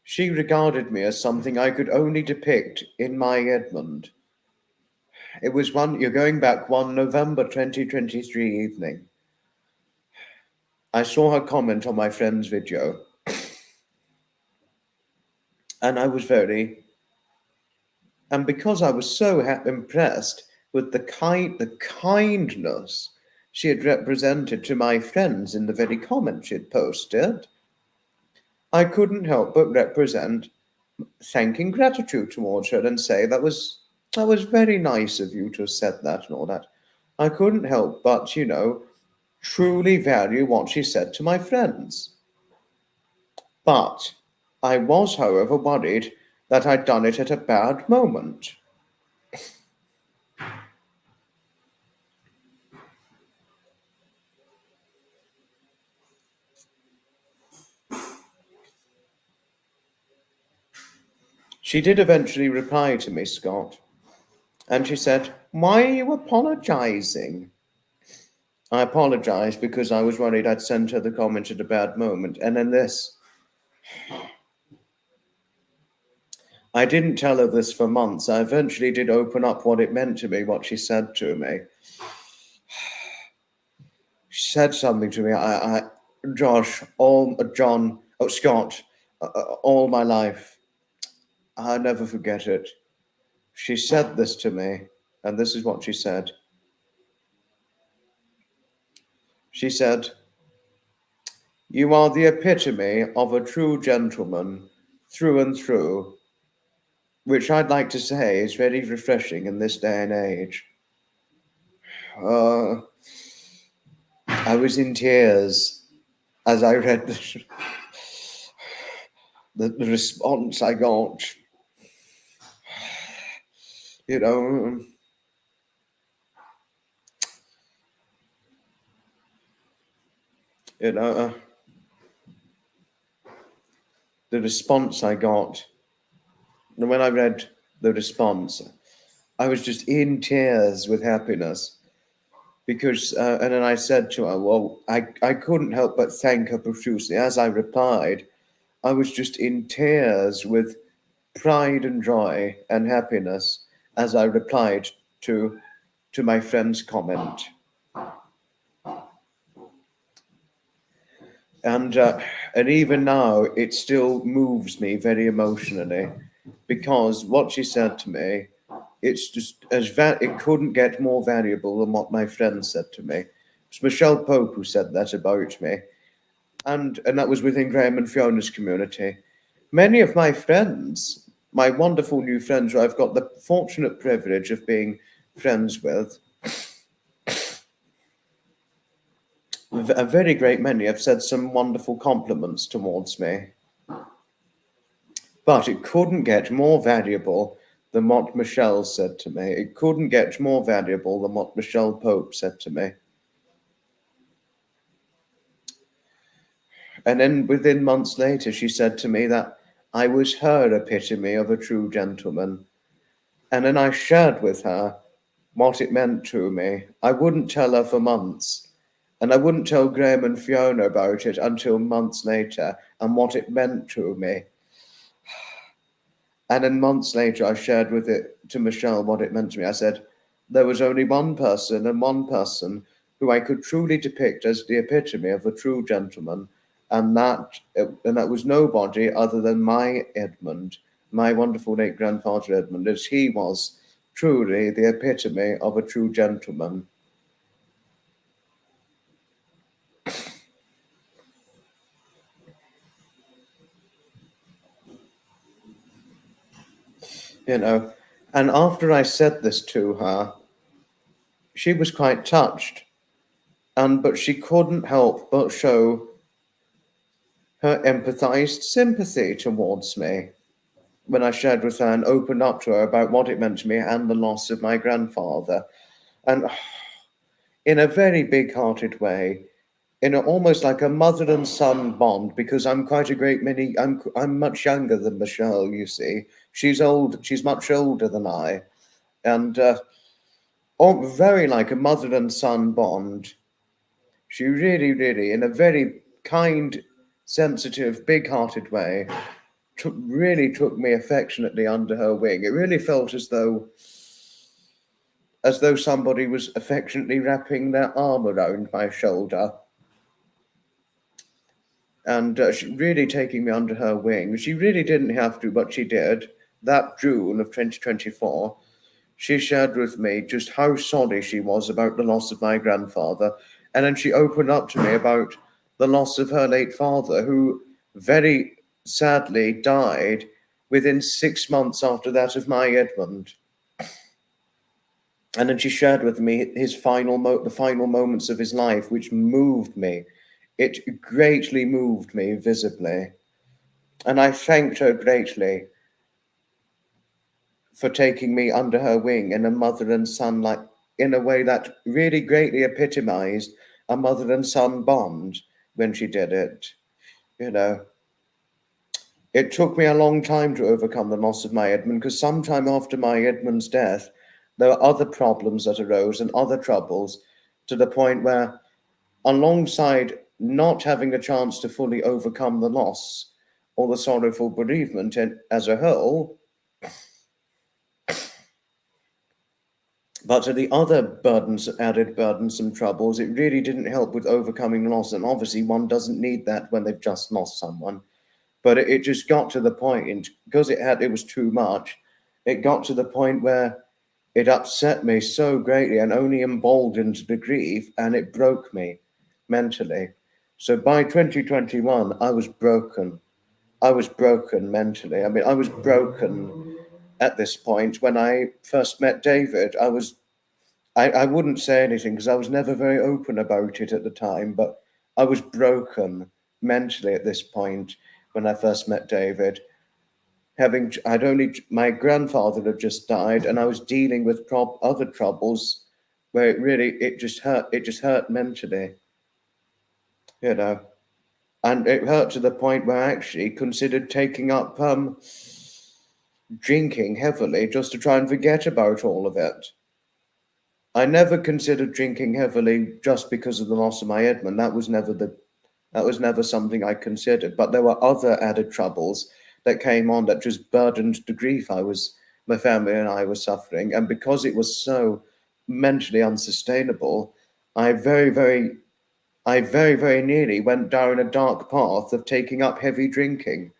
she regarded me as something I could only depict in my Edmund. It was you're going back one November 2023 evening. I saw her comment on my friend's video, and I was and because I was so impressed with the kindness she had represented to my friends in the very comment she had posted, I couldn't help but represent thanking gratitude towards her and say that was very nice of you to have said that and all that. I couldn't help but, truly value what she said to my friends. But I was, however, worried that I'd done it at a bad moment. She did eventually reply to me, Scott, and she said, "Why are you apologising?" I apologised because I was worried I'd sent her the comment at a bad moment. And then this. I didn't tell her this for months. I eventually did open up what it meant to me, what she said to me. She said something to me. Scott, all my life, I'll never forget it. She said this to me, and this is what she said. She said, "You are the epitome of a true gentleman, through and through," which I'd like to say is very refreshing in this day and age. I was in tears as I read the response I got. You know, the response I got. And when I read the response, I was just in tears with happiness. Because, and then I said to her, well, I couldn't help but thank her profusely. As I replied, I was just in tears with pride and joy and happiness as I replied to my friend's comment. And even now, it still moves me very emotionally, because what she said to me, it's just it couldn't get more valuable than what my friend said to me. It's Michelle Pope who said that about me, and that was within Graham and Fiona's community. Many of my friends, my wonderful new friends, who I've got the fortunate privilege of being friends with, a very great many have said some wonderful compliments towards me. But it couldn't get more valuable than what Michelle said to me. It couldn't get more valuable than what Michelle Pope said to me. And then within months later, she said to me that I was her epitome of a true gentleman. And then I shared with her what it meant to me. I wouldn't tell her for months. And I wouldn't tell Graham and Fiona about it until months later, and what it meant to me. And then months later, I shared with it to Michelle what it meant to me. I said, there was only one person who I could truly depict as the epitome of a true gentleman, and that was nobody other than my Edmund, my wonderful late grandfather Edmund, as he was truly the epitome of a true gentleman. You know, and after I said this to her, she was quite touched, but she couldn't help but show her empathized sympathy towards me when I shared with her and opened up to her about what it meant to me and the loss of my grandfather. And in a very big-hearted way, almost like a mother and son bond, because I'm quite a great many. I'm much younger than Michelle. You see, she's old. She's much older than I, and very like a mother and son bond. She really, really, in a very kind, sensitive, big-hearted way, really took me affectionately under her wing. It really felt as though somebody was affectionately wrapping their arm around my shoulder and she really taking me under her wing. She really didn't have to, but she did. That June of 2024, she shared with me just how sorry she was about the loss of my grandfather. And then she opened up to me about the loss of her late father, who very sadly died within 6 months after that of my Edmund. And then she shared with me his the final moments of his life, which moved me. It greatly moved me visibly. And I thanked her greatly for taking me under her wing in a mother and son, like in a way that really greatly epitomized a mother and son bond when she did it. You know, it took me a long time to overcome the loss of my Edmund, because sometime after my Edmund's death, there were other problems that arose and other troubles, to the point where, alongside not having a chance to fully overcome the loss or the sorrowful bereavement as a whole, but to the other added burdensome troubles, it really didn't help with overcoming loss. And obviously, one doesn't need that when they've just lost someone. But it just got to the point, because it was too much. It got to the point where it upset me so greatly and only emboldened the grief, and it broke me mentally. So by 2021, I was broken. I was broken mentally. I mean, I was broken at this point. When I first met David, I wouldn't say anything because I was never very open about it at the time, but I was broken mentally at this point when I first met David. My grandfather had just died, and I was dealing with other troubles where it just hurt mentally, you know. And it hurt to the point where I actually considered taking up drinking heavily just to try and forget about all of it. I never considered drinking heavily just because of the loss of my Edmund. That was never something I considered. But there were other added troubles that came on that just burdened the grief my family and I were suffering. And because it was so mentally unsustainable, I very, very, very nearly went down a dark path of taking up heavy drinking.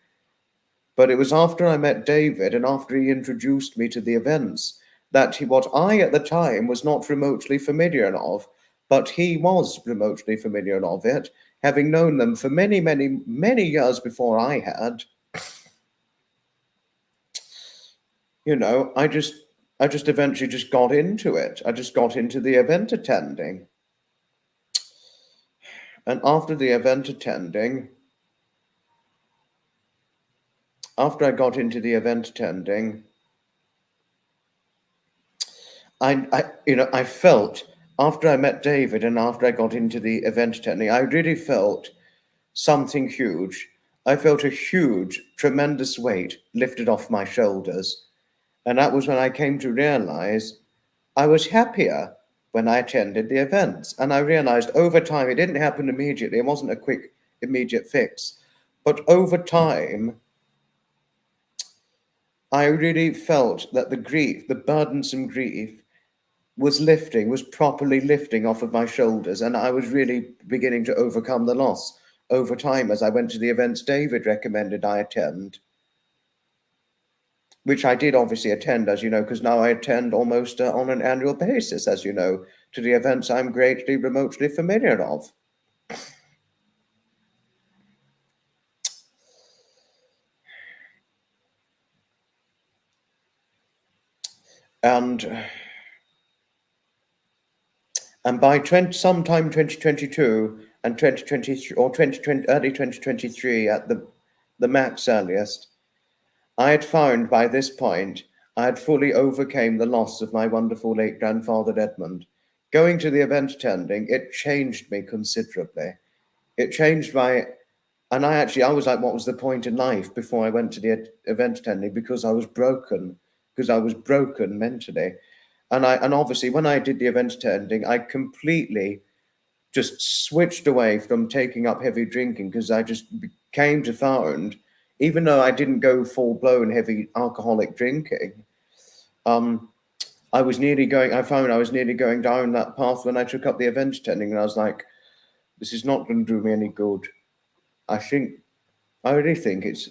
But it was after I met David and after he introduced me to the events that what I at the time was not remotely familiar of, but he was remotely familiar of it, having known them for many, many, many years before I had. You know, I just eventually just got into it. I just got into the event attending. And after I got into the event attending, I felt, after I met David and after I got into the event attending, I really felt something huge. I felt a huge, tremendous weight lifted off my shoulders. And that was when I came to realize I was happier when I attended the events. And I realized over time, it didn't happen immediately. It wasn't a quick, immediate fix. But over time, I really felt that the burdensome grief, was properly lifting off of my shoulders. And I was really beginning to overcome the loss over time as I went to the events David recommended I attend, which I did obviously attend, as you know, because now I attend almost on an annual basis, as you know, to the events I'm greatly remotely familiar of. And by sometime 2022 and 2023 or 2020, early 2023 at the max earliest, I had found by this point I had fully overcame the loss of my wonderful late grandfather Edmund. Going to the event attending, it changed me considerably. It changed and I was like, what was the point in life before I went to the event attending? Because I was broken mentally. And obviously when I did the event attending, I completely just switched away from taking up heavy drinking because I just came to found, even though I didn't go full blown heavy alcoholic drinking, I found I was nearly going down that path when I took up the event attending, and I was like, this is not going to do me any good. I really think it's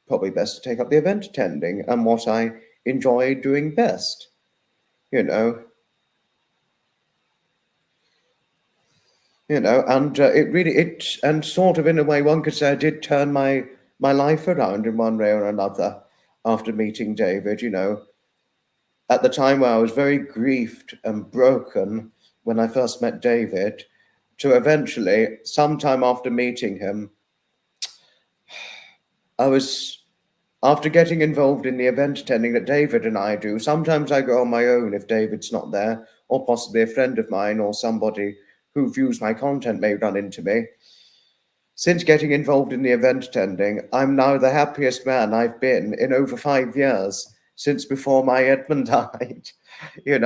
probably best to take up the event attending and what I enjoy doing best, and and sort of in a way, one could say I did turn my life around in one way or another after meeting David, at the time where I was very grieved and broken when I first met David, to eventually, sometime after meeting him, after getting involved in the event attending that David and I do, sometimes I go on my own if David's not there, or possibly a friend of mine or somebody who views my content may run into me. Since getting involved in the event attending, I'm now the happiest man I've been in over 5 years, since before my Edmund died, and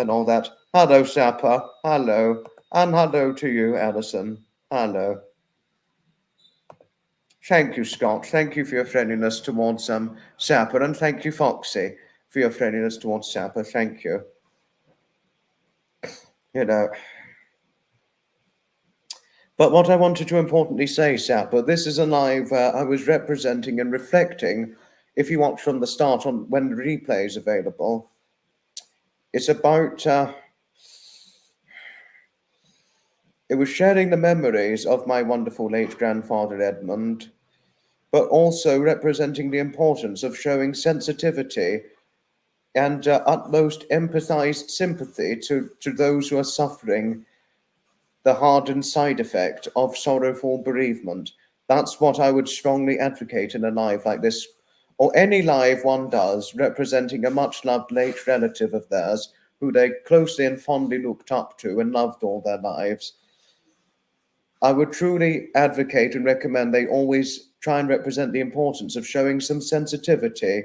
all that. Hello, Sapper. Hello. And hello to you, Alison. Hello. Thank you, Scott. Thank you for your friendliness towards Sapper, and thank you, Foxy, for your friendliness towards Sapper. Thank you. But what I wanted to importantly say, Sapper, this is a live where I was representing and reflecting. If you watch from the start on when the replay is available, it's about it was sharing the memories of my wonderful late grandfather Edmund, but also representing the importance of showing sensitivity and utmost empathized sympathy to those who are suffering the hardened side effect of sorrowful bereavement. That's what I would strongly advocate in a live like this, or any live one does, representing a much-loved late relative of theirs who they closely and fondly looked up to and loved all their lives. I would truly advocate and recommend they always try and represent the importance of showing some sensitivity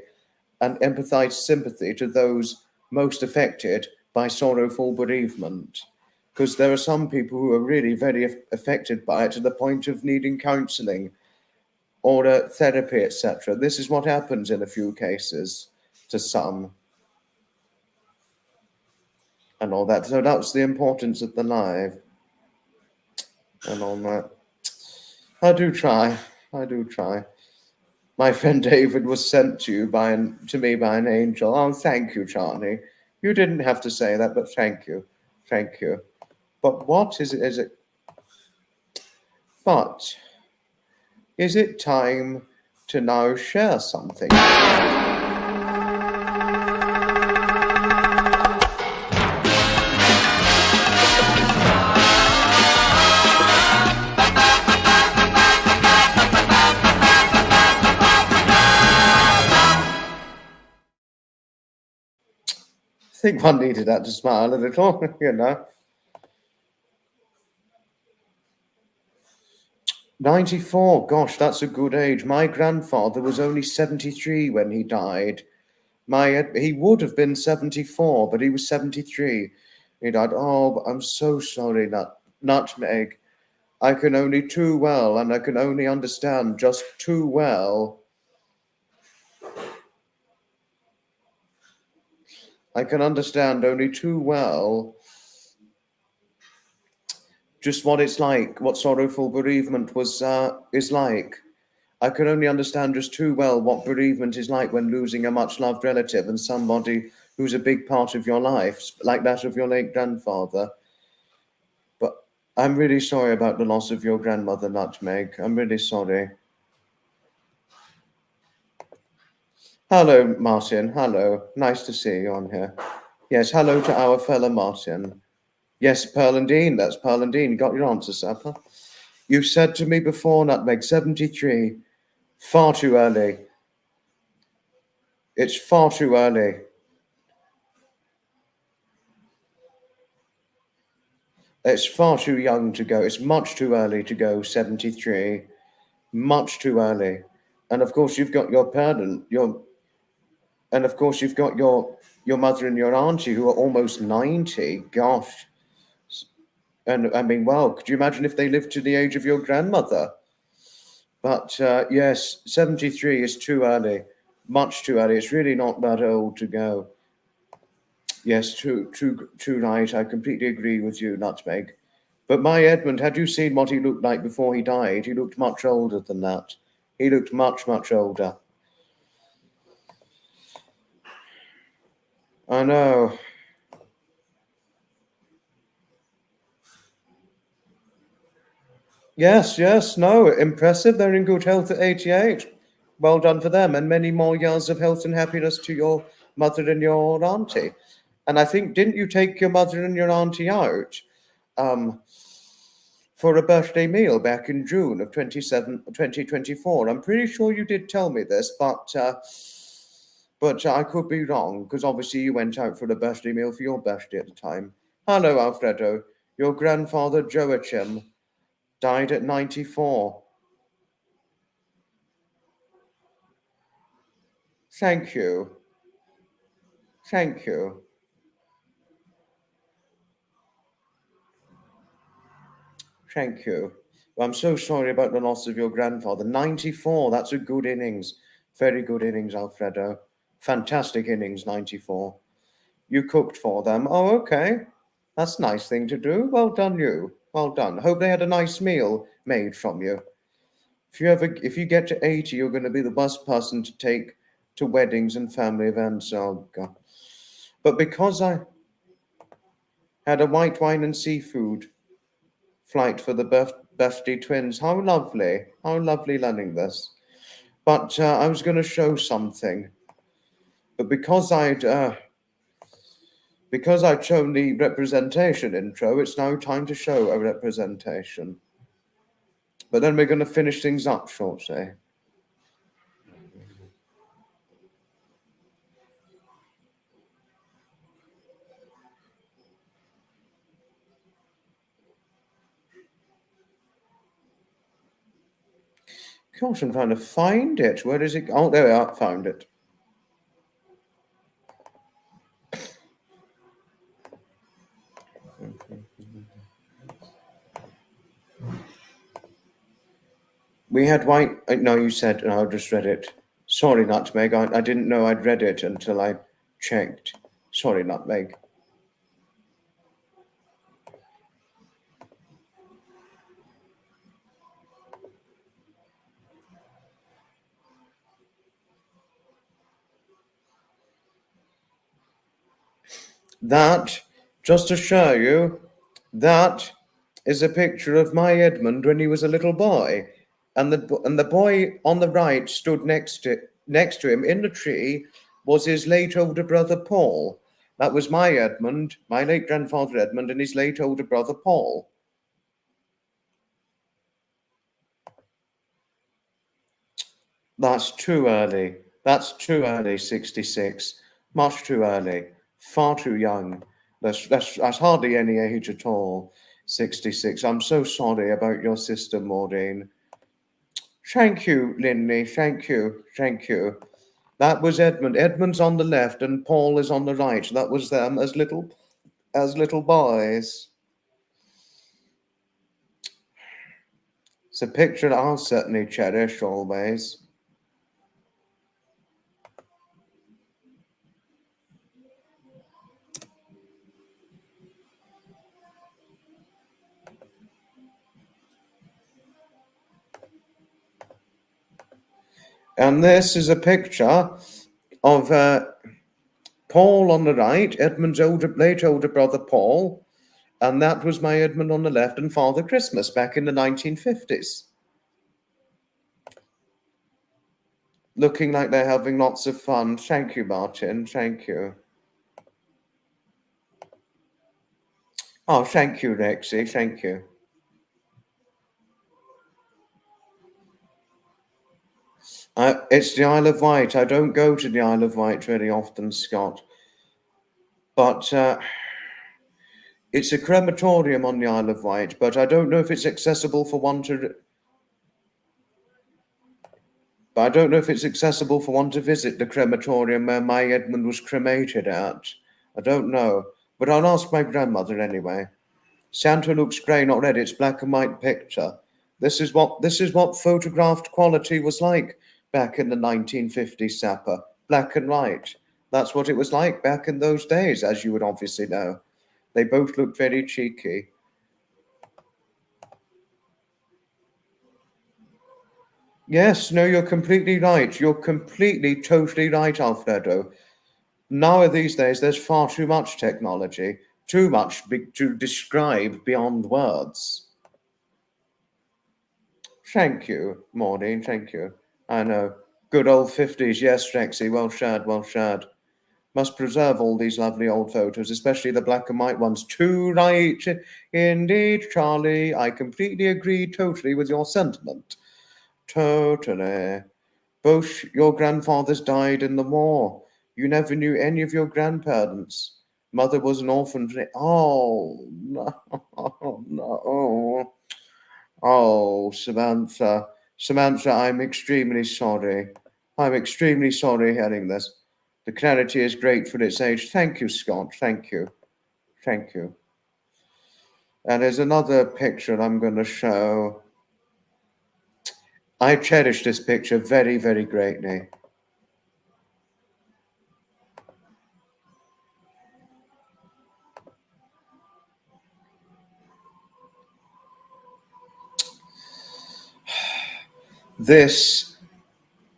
and empathize sympathy to those most affected by sorrowful bereavement. Because there are some people who are really very affected by it to the point of needing counseling or therapy, etc. This is what happens in a few cases to some. And all that. So that's the importance of the live. And all that. I do try. My friend David was sent to me by an angel. Oh, thank you, Charlie. You didn't have to say that, but thank you. But what is it? But is it time to now share something? I think one needed that to smile a little, 94, gosh, that's a good age. My grandfather was only 73 when he died. He would have been 74, but he was 73. He died. Oh, I'm so sorry, Nutmeg. I can only too well, and I can only understand just too well. I can understand only too well just what it's like, what sorrowful bereavement is like. I can only understand just too well what bereavement is like when losing a much loved relative and somebody who's a big part of your life, like that of your late grandfather. But I'm really sorry about the loss of your grandmother, Nutmeg. I'm really sorry. Hello, Martin. Hello. Nice to see you on here. Yes, hello to our fellow Martin. Yes, Pearl and Dean. That's Pearl and Dean. Got your answer, Sapper. You said to me before, Nutmeg, 73. Far too early. It's far too early. It's far too young to go. It's much too early to go 73. Much too early. And of course, you've got your parent, and of course, you've got your mother and your auntie who are almost 90. Gosh. And I mean, well, could you imagine if they lived to the age of your grandmother? But yes, 73 is too early. Much too early. It's really not that old to go. Yes, too right. I completely agree with you, Nutmeg. But my Edmund, had you seen what he looked like before he died? He looked much older than that. He looked much, much older. I know. Yes, no, impressive. They're in good health at 88. Well done for them, and many more years of health and happiness to your mother and your auntie. And I think, didn't you take your mother and your auntie out for a birthday meal back in June of 2024? I'm pretty sure you did tell me this, but I could be wrong, because obviously you went out for a birthday meal for your birthday at the time. Hello, Alfredo. Your grandfather, Joachim, died at 94. Thank you. Thank you. Thank you. I'm so sorry about the loss of your grandfather. 94, that's a good innings. Very good innings, Alfredo. Fantastic innings, 94. You cooked for them. Oh, okay. That's a nice thing to do. Well done, you. Well done. Hope they had a nice meal made from you. If you get to 80, you're going to be the best person to take to weddings and family events. Oh, God. But because I had a white wine and seafood flight for the birthday twins. How lovely. How lovely learning this. But I was going to show something. But because I'd shown the representation intro, it's now time to show a representation. But then we're going to finish things up shortly. Gosh, I'm trying to find it. Where is it? Oh, there we are. Found it. We had white. No, you said. No, I just read it. Sorry, Nutmeg. I didn't know I'd read it until I checked. Sorry, Nutmeg. That, just to show you, that is a picture of my Edmund when he was a little boy, and the boy on the right stood next to him in the tree was his late older brother Paul. That was my Edmund, my late grandfather Edmund, and his late older brother Paul. That's too early. That's too early. 66, much too early. Far too young. That's hardly any age at all. 66. I'm so sorry about your sister, Maureen. Thank you, Linley. Thank you. Thank you. That was Edmund. Edmund's on the left and Paul is on the right. That was them as little boys. It's a picture I'll certainly cherish always. And this is a picture of Paul on the right, Edmund's late older brother Paul, and that was my Edmund on the left and Father Christmas back in the 1950s. Looking like they're having lots of fun. Thank you, Martin. Thank you. Oh, thank you, Rexy. Thank you. It's the Isle of Wight. I don't go to the Isle of Wight very often, Scott. But it's a crematorium on the Isle of Wight, but I don't know if it's accessible for one to... But I don't know if it's accessible for one to visit the crematorium where my Edmund was cremated at. I don't know. But I'll ask my grandmother anyway. Santa looks grey, not red. It's black and white picture. This is what photographed quality was like back in the 1950s, Sapper. Black and white. That's what it was like back in those days, as you would obviously know. They both looked very cheeky. Yes, no, you're completely right. You're completely, totally right, Alfredo. Now, these days, there's far too much technology, too much to describe beyond words. Thank you, Maureen, thank you. I know. Good old 50s, yes, Rexy, well shared, well shared. Must preserve all these lovely old photos, especially the black and white ones. Too right, indeed, Charlie. I completely agree totally with your sentiment. Totally. Both your grandfathers died in the war. You never knew any of your grandparents. Mother was an orphan. Oh, no, no. Oh, Samantha. Samantha, I'm extremely sorry. I'm extremely sorry hearing this. The clarity is great for its age. Thank you, Scott. Thank you. Thank you. And there's another picture I'm going to show. I cherish this picture very, very greatly.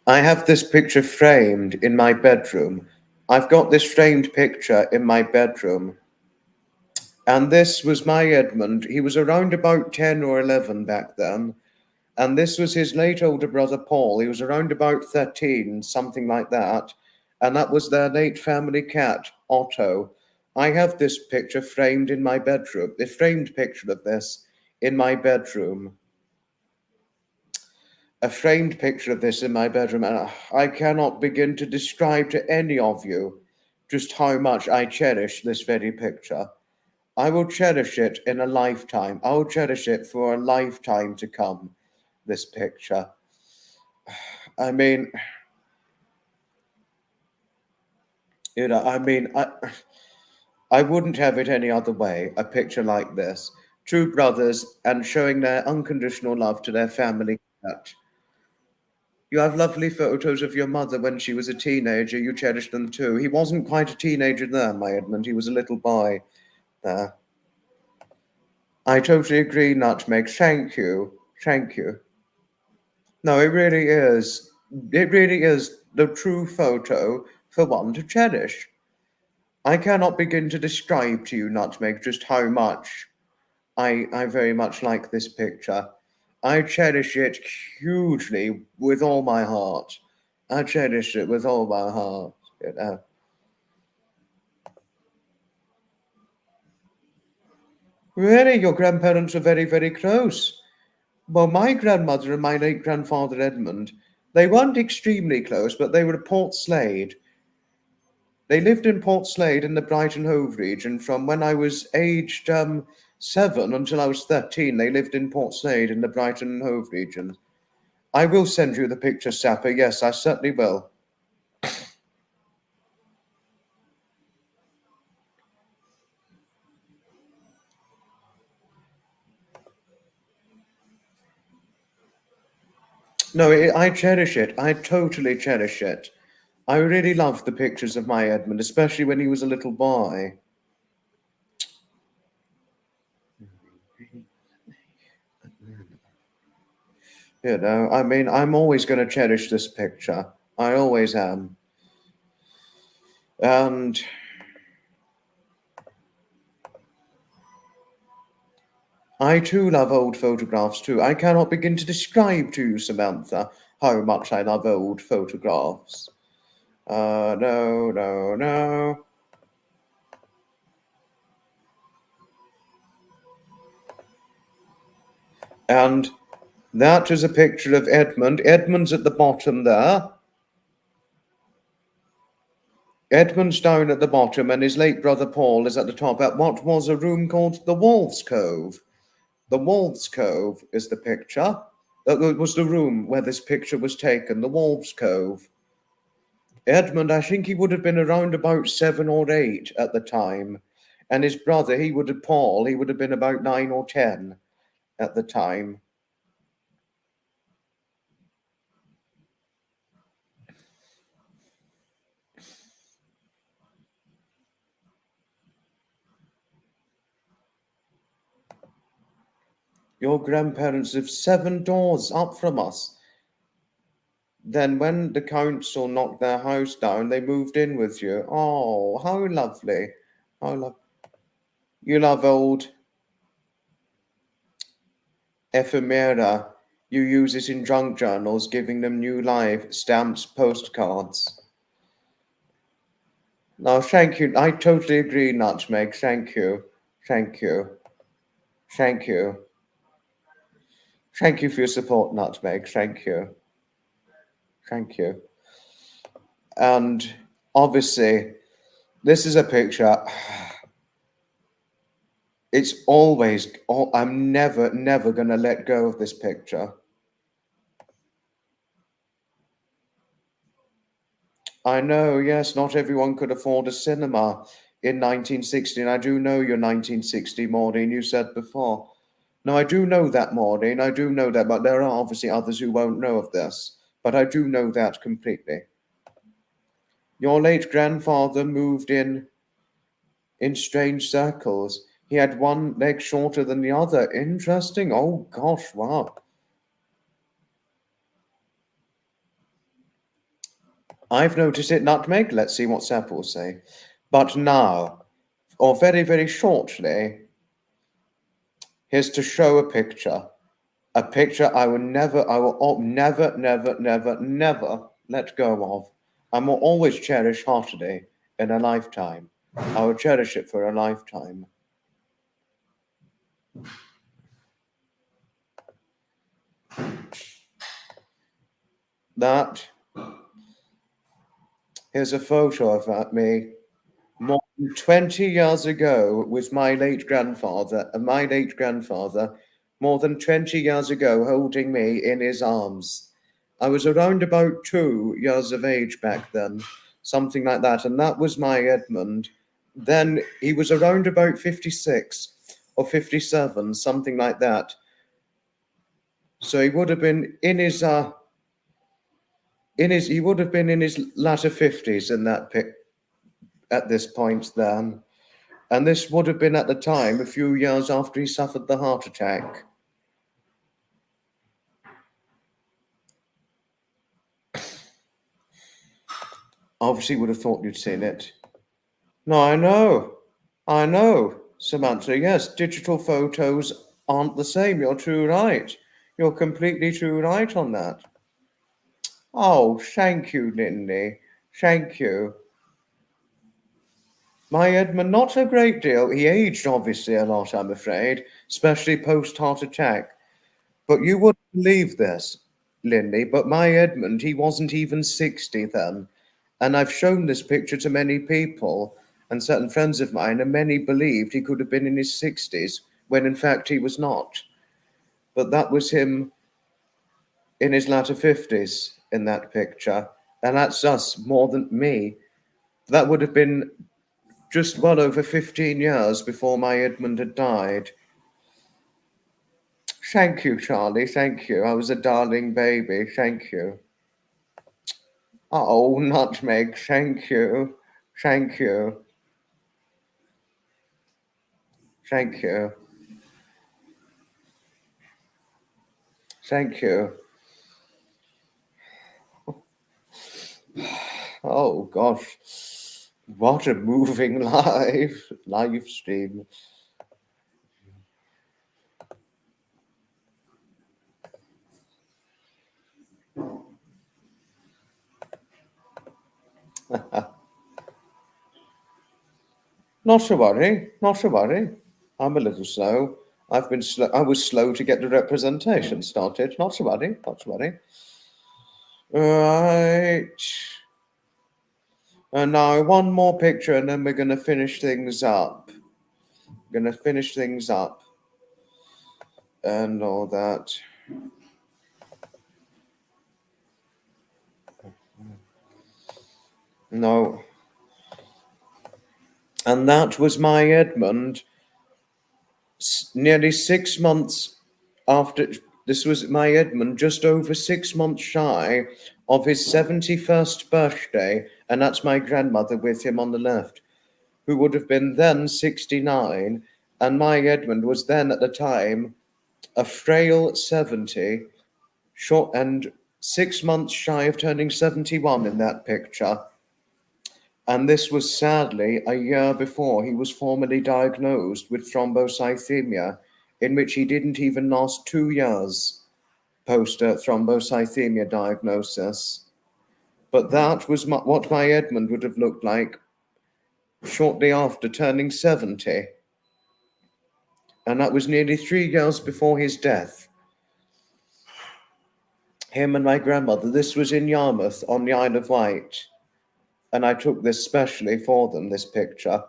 I have this picture framed in my bedroom. I've got this framed picture in my bedroom. And this was my Edmund. He was around about 10 or 11 back then. And this was his late older brother, Paul. He was around about 13, something like that. And that was their late family cat, Otto. I have this picture framed in my bedroom, the framed picture of this in my bedroom. A framed picture of this in my bedroom, and I cannot begin to describe to any of you just how much I cherish this very picture. I will cherish it in a lifetime. I will cherish it for a lifetime to come, this picture. I mean, I wouldn't have it any other way, a picture like this. Two brothers and showing their unconditional love to their family cat. You have lovely photos of your mother when she was a teenager. You cherish them too. He wasn't quite a teenager there, my Edmund. He was a little boy there. I totally agree, Nutmeg. Thank you. Thank you. No, it really is. It really is the true photo for one to cherish. I cannot begin to describe to you, Nutmeg, just how much I very much like this picture. I cherish it hugely with all my heart. I cherish it with all my heart. You know. Really, your grandparents are very, very close. Well, my grandmother and my late grandfather Edmund, they weren't extremely close, but they were at Port Slade. They lived in Port Slade in the Brighton Hove region from when I was aged 7 until I was 13. They lived in Port Slade in the Brighton Hove region. I will send you the picture, Sapper. Yes, I certainly will. No, I cherish it. I totally cherish it. I really love the pictures of my Edmund, especially when he was a little boy. You know, I mean, I'm always going to cherish this picture. I always am. And I too love old photographs too. I cannot begin to describe to you, Samantha, how much I love old photographs. No, no, no. And that is a picture of Edmund. Edmund's at the bottom there. Edmund's down at the bottom, and his late brother Paul is at the top, at what was a room called the Wolves' Cove. The Wolves' Cove is the picture. It was the room where this picture was taken, the Wolves' Cove. Edmund, I think he would have been around about 7 or 8 at the time. And his brother, Paul, he would have been about 9 or 10 at the time. Your grandparents live 7 doors up from us. Then when the council knocked their house down, they moved in with you. Oh, how lovely. How lovely. You love old ephemera. You use it in junk journals, giving them new life, stamps, postcards. No, thank you. I totally agree, Nutmeg. Thank you. Thank you. Thank you. Thank you for your support, Nutmeg. Thank you. Thank you. And obviously, this is a picture. It's always, I'm never, never going to let go of this picture. I know, yes, not everyone could afford a cinema in 1960. And I do know your 1960, Maureen, you said before. No, I do know that, Maureen. I do know that, but there are obviously others who won't know of this. But I do know that completely. Your late grandfather moved in strange circles. He had one leg shorter than the other. Interesting. Oh, gosh, wow. I've noticed it, Nutmeg. Let's see what Sap will say. But now, or very, very shortly, here's to show a picture. A picture I will never, never, never, never let go of. I will always cherish heartily in a lifetime. I will cherish it for a lifetime. That, here's a photo of me more than 20 years ago with my late grandfather, more than 20 years ago, holding me in his arms. I was around about 2 years of age back then, something like that, and that was my Edmund. Then he was around about 56 or 57, something like that. So he would have been he would have been in his latter 50s in that at this point then. And this would have been at the time a few years after he suffered the heart attack. Obviously, would have thought you'd seen it. No, I know, Samantha. Yes, digital photos aren't the same. You're true right. You're completely true right on that. Oh, thank you, Lindy. Thank you. My Edmund, not a great deal. He aged obviously a lot, I'm afraid, especially post heart attack. But you wouldn't believe this, Lindy, but my Edmund, he wasn't even 60 then. And I've shown this picture to many people and certain friends of mine, and many believed he could have been in his 60s, when in fact he was not. But that was him in his latter 50s in that picture. And that's us more than me. That would have been just well over 15 years before my Edmund had died. Thank you, Charlie. Thank you. I was a darling baby. Thank you. Oh, Nutmeg. Thank you. Thank you. Thank you. Thank you. Oh gosh, what a moving live stream. Not to worry, not to worry. I'm a little slow. I've been slow. I was slow to get the representation started. Not to worry, not to worry. Right. And now one more picture, and then we're going to finish things up. Going to finish things up, and all that. No. And that was my Edmund. Nearly 6 months after, this was my Edmund, just over 6 months shy of his 71st birthday, and that's my grandmother with him on the left, who would have been then 69, and my Edmund was then at the time a frail 70, short and 6 months shy of turning 71 in that picture. And this was sadly a year before he was formally diagnosed with thrombocythemia, in which he didn't even last 2 years post thrombocythemia diagnosis. But that was what my Edmund would have looked like shortly after turning 70. And that was nearly 3 years before his death. Him and my grandmother, this was in Yarmouth on the Isle of Wight. And I took this specially for them, this picture.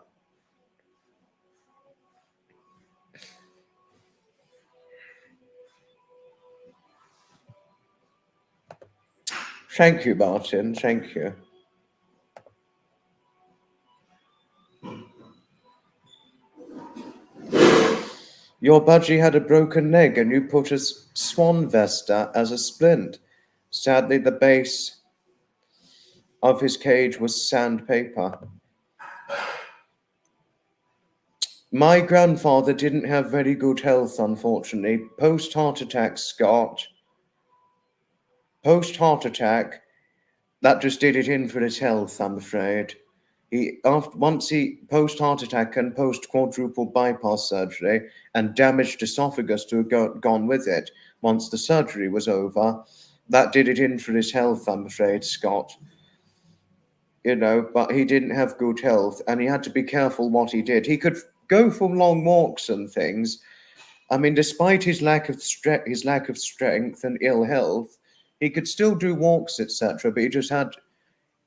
Thank you, Martin. Thank you. Your budgie had a broken leg and you put a swan vesta as a splint. Sadly, the base of his cage was sandpaper. My grandfather didn't have very good health, unfortunately. Post-heart attack, Scott. Post-heart attack, that just did it in for his health, I'm afraid. Once he post-heart attack and post-quadruple bypass surgery and damaged esophagus to have gone with it, once the surgery was over, that did it in for his health, I'm afraid, Scott. You know, but he didn't have good health and he had to be careful what he did. He could go for long walks and things. I mean, despite his lack of strength and ill health, he could still do walks, etc. But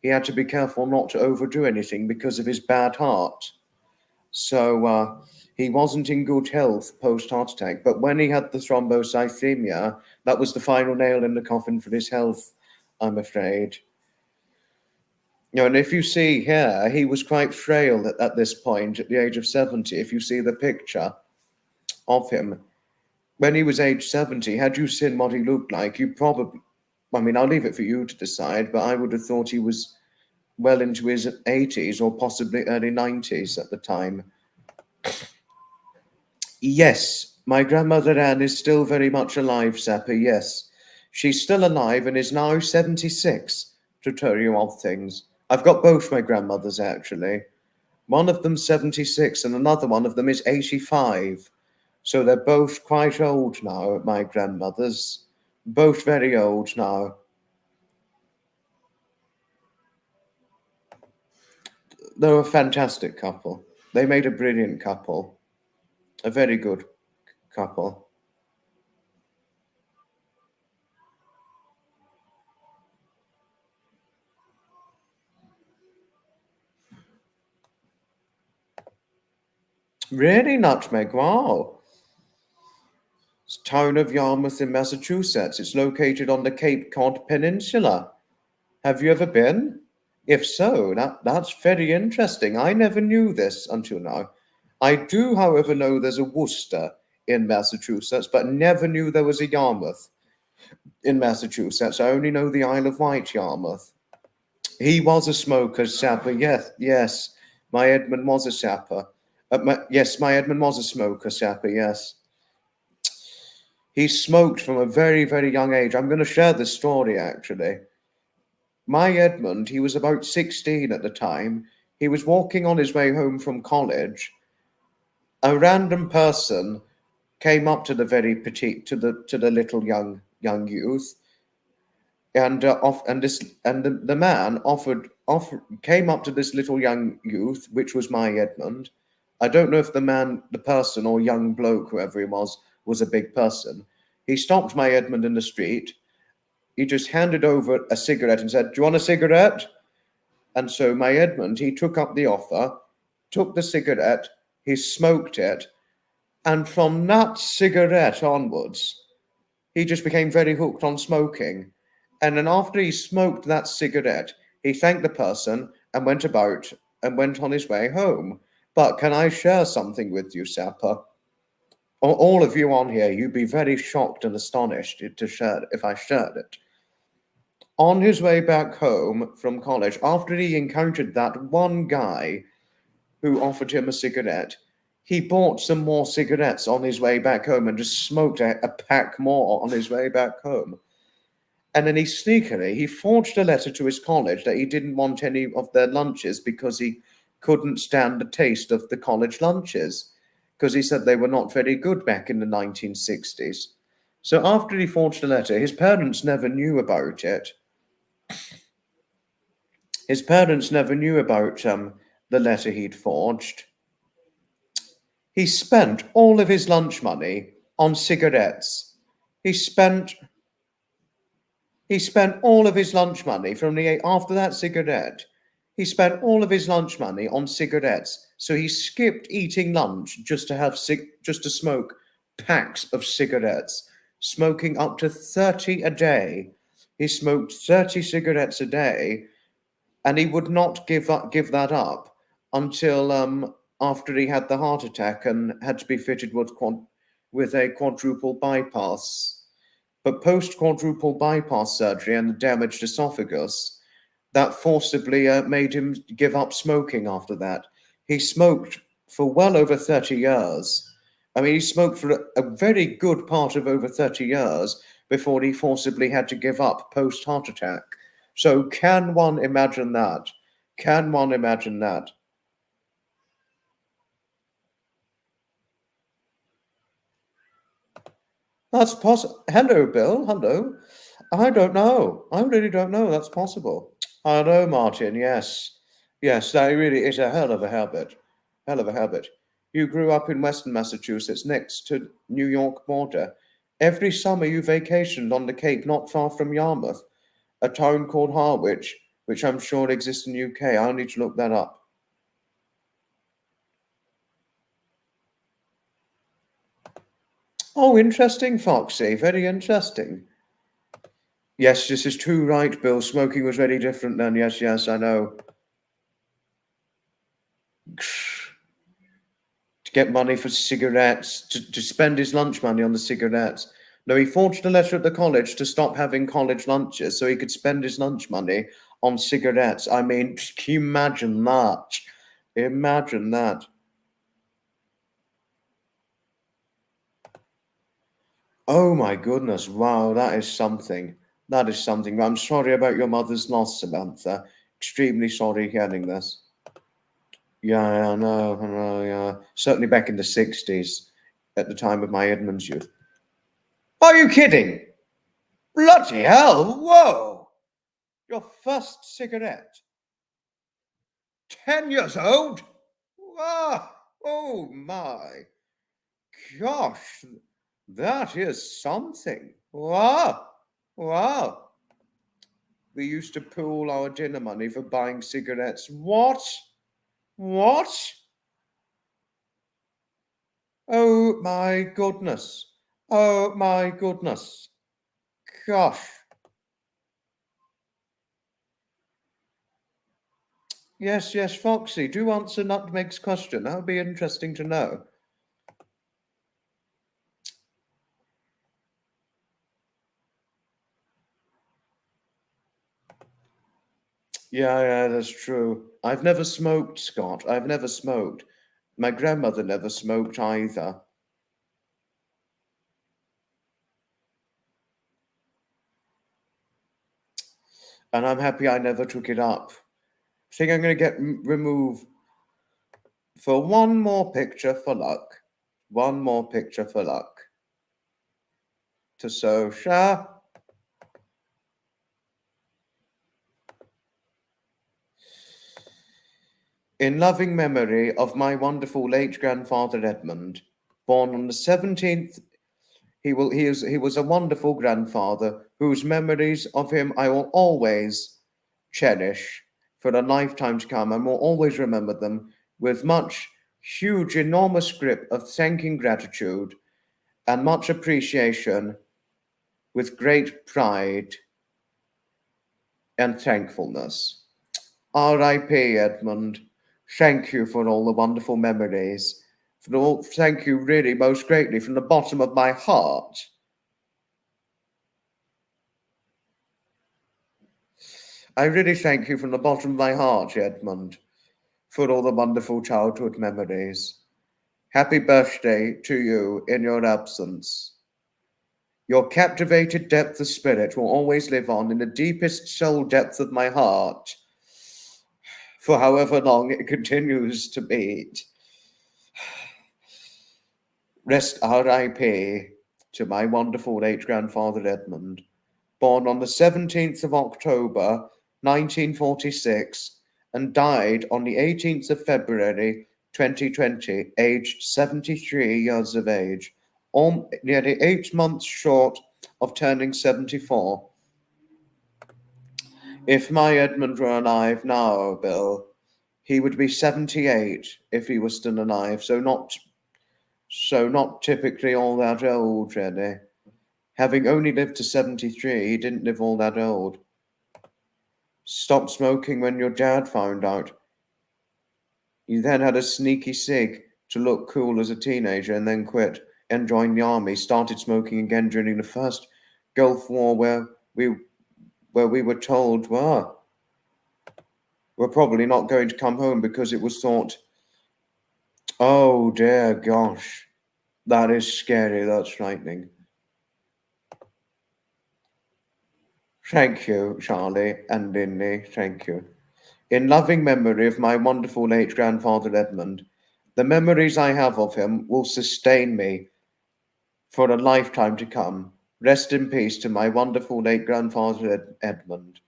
he had to be careful not to overdo anything because of his bad heart. So he wasn't in good health post-heart attack. But when he had the thrombocythemia, that was the final nail in the coffin for his health, I'm afraid. You know, and if you see here, he was quite frail at this point, at the age of 70. If you see the picture of him, when he was age 70, had you seen what he looked like, you probably, I mean, I'll leave it for you to decide, but I would have thought he was well into his 80s or possibly early 90s at the time. Yes, my grandmother Anne is still very much alive, Sapper, yes. She's still alive and is now 76, to tell you all things. I've got both my grandmothers, actually. One of them's 76 and another one of them is 85. So they're both quite old now, my grandmothers. Both very old now. They're a fantastic couple. They made a brilliant couple. A very good couple. Really, Nutmeg? Wow. It's town of Yarmouth in Massachusetts. It's located on the Cape Cod Peninsula. Have you ever been? If so, that's very interesting. I never knew this until now. I do, however, know there's a Worcester in Massachusetts, but never knew there was a Yarmouth in Massachusetts. I only know the Isle of Wight Yarmouth. He was a smoker, sapper. Yes, yes. My Edmund was a sapper. Yes, my Edmund was a smoker, sapper. Yes. He smoked from a very, very young age. I'm going to share this story, actually. My Edmund, he was about 16 at the time. He was walking on his way home from college. A random person came up to the very petite, to the little young youth, and the man came up to this little young youth, which was my Edmund. I don't know if the person or young bloke, whoever he was a big person. He stopped my Edmund in the street. He just handed over a cigarette and said, "Do you want a cigarette?" And so my Edmund, he took up the offer, took the cigarette, he smoked it, and from that cigarette onwards, he just became very hooked on smoking. And then after he smoked that cigarette, he thanked the person and went on his way home. But can I share something with you, Sapper? All of you on here, you'd be very shocked and astonished if I shared it. On his way back home from college, after he encountered that one guy who offered him a cigarette, he bought some more cigarettes on his way back home and just smoked a pack more on his way back home. And then he forged a letter to his college that he didn't want any of their lunches because he couldn't stand the taste of the college lunches, because he said they were not very good back in the 1960s. So after he forged a letter, his parents never knew about it. His parents never knew about the letter he'd forged. He spent all of his lunch money on cigarettes. He spent all of his lunch money after that cigarette. He spent all of his lunch money on cigarettes. So he skipped eating lunch just to smoke packs of cigarettes, smoking up to 30 a day. He smoked 30 cigarettes a day, and he would not give that up until after he had the heart attack and had to be fitted with a quadruple bypass. But post quadruple bypass surgery and the damaged esophagus, that forcibly made him give up smoking after that. He smoked for well over 30 years. I mean, he smoked for a very good part of over 30 years before he forcibly had to give up post heart attack. So can one imagine that? Can one imagine that? That's possible. Hello, Bill. Hello. I don't know. I really don't know. That's possible. I know, Martin. Yes. Yes, that really is a hell of a habit. Hell of a habit. You grew up in Western Massachusetts next to New York border. Every summer you vacationed on the Cape not far from Yarmouth, a town called Harwich, which I'm sure exists in the UK. I'll need to look that up. Oh, interesting, Foxy. Very interesting. Yes, this is too right, Bill. Smoking was very different then. Yes, yes, I know. To get money for cigarettes, to spend his lunch money on the cigarettes. No, he forged a letter at the college to stop having college lunches so he could spend his lunch money on cigarettes. I mean, can you imagine that? Imagine that. Oh my goodness, wow, that is something. That is something. I'm sorry about your mother's loss, Samantha. Extremely sorry hearing this. Yeah, I know, yeah. Certainly back in the 60s, at the time of my Edmund's youth. Are you kidding? Bloody hell, whoa! Your first cigarette? 10 years old? Ah, oh my gosh, that is something. Wow, wow. We used to pool our dinner money for buying cigarettes. What? What? Oh my goodness. Oh my goodness. Gosh. Yes, yes, Foxy, do answer Nutmeg's question. That would be interesting to know. Yeah, that's true. I've never smoked, Scott. I've never smoked. My grandmother never smoked either. and I'm happy I never took it up. I think I'm going to get removed for one more picture for luck. One more picture for luck. To social. In loving memory of my wonderful late grandfather Edmund, born on the 17th, he was a wonderful grandfather whose memories of him I will always cherish for a lifetime to come, and will always remember them with much, huge, enormous grip of thanking gratitude and much appreciation, with great pride and thankfulness. R.I.P. Edmund. Thank you for all the wonderful memories. Thank you really most greatly from the bottom of my heart. I really thank you from the bottom of my heart, Edmund, for all the wonderful childhood memories. Happy birthday to you in your absence. Your captivated depth of spirit will always live on in the deepest soul depth of my heart, for however long it continues to beat. Rest R.I.P. to my wonderful late grandfather Edmund, born on the 17th of October, 1946, and died on the 18th of February, 2020, aged 73 years of age, nearly 8 months short of turning 74. If my Edmund were alive now, Bill, he would be 78 if he was still alive, so not typically all that old, really. Having only lived to 73, he didn't live all that old. Stopped smoking when your dad found out. You then had a sneaky cig to look cool as a teenager, and then quit and joined the army. Started smoking again during the first Gulf War, where we were told, well, we're probably not going to come home because it was thought, oh dear gosh, that is scary, that's frightening. Thank you, Charlie and Linley, thank you. In loving memory of my wonderful late grandfather Edmund, the memories I have of him will sustain me for a lifetime to come. Rest in peace to my wonderful late grandfather Edmund,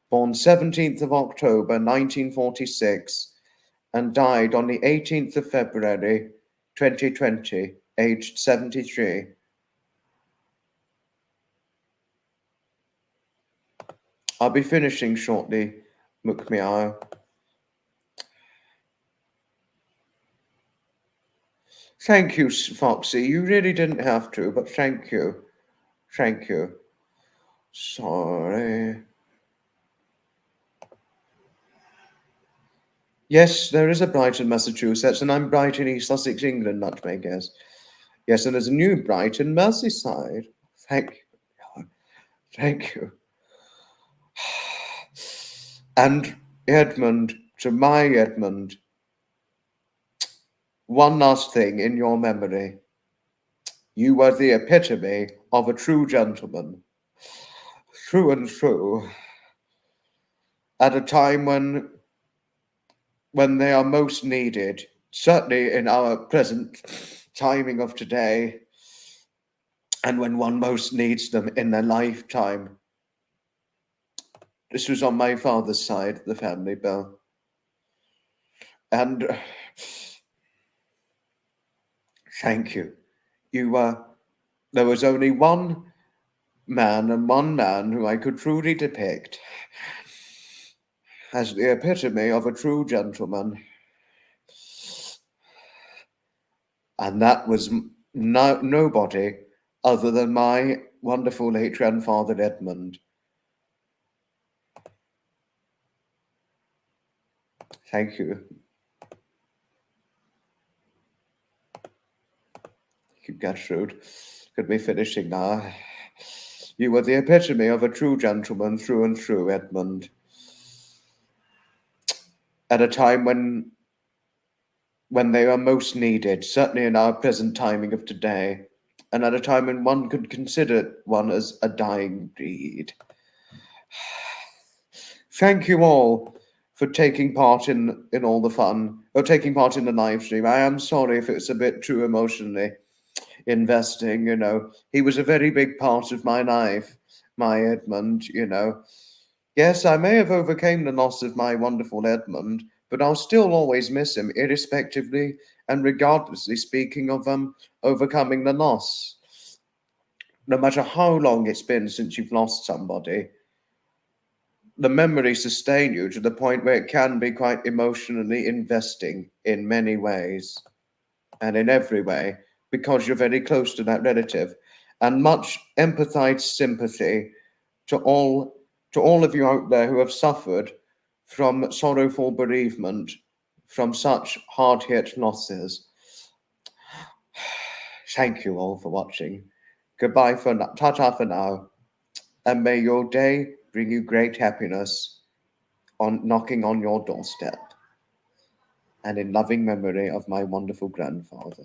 born 17th of October 1946 and died on the 18th of February 2020, aged 73. I'll be finishing shortly, McMeow. Thank you, Foxy. You really didn't have to, but thank you. Thank you. Sorry. Yes, there is a Brighton, Massachusetts, and I'm Brighton, East Sussex, England, Nutmeg, yes. Yes, and there's a new Brighton, Merseyside. Thank you. Thank you. And Edmund, to my Edmund, one last thing in your memory. You were the epitome of a true gentleman, through and through, at a time when they are most needed, certainly in our present timing of today, and when one most needs them in their lifetime. This was on my father's side, the family, Bill. And thank you. There was only one man who I could truly depict as the epitome of a true gentleman. And that was nobody other than my wonderful late grandfather Edmund. Thank you. Keep Gertrude. Could be finishing now. You were the epitome of a true gentleman through and through, Edmund. At a time when they are most needed, certainly in our present timing of today, and at a time when one could consider one as a dying breed. Thank you all for taking part in all the fun, or taking part in the live stream. I am sorry if it's a bit too emotionally investing. He was a very big part of my life, my Edmund. Yes, I may have overcame the loss of my wonderful Edmund, but I'll still always miss him, irrespectively and regardlessly speaking of overcoming the loss. No matter how long it's been since you've lost somebody, the memories sustain you to the point where it can be quite emotionally investing in many ways and in every way, because you're very close to that relative. And much empathize sympathy to all of you out there who have suffered from sorrowful bereavement, from such hard-hit losses. Thank you all for watching. Goodbye for now. Ta-ta for now. And may your day bring you great happiness on knocking on your doorstep. And in loving memory of my wonderful grandfather.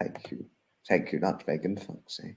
Thank you. Thank you, Nutmeg and Foxy.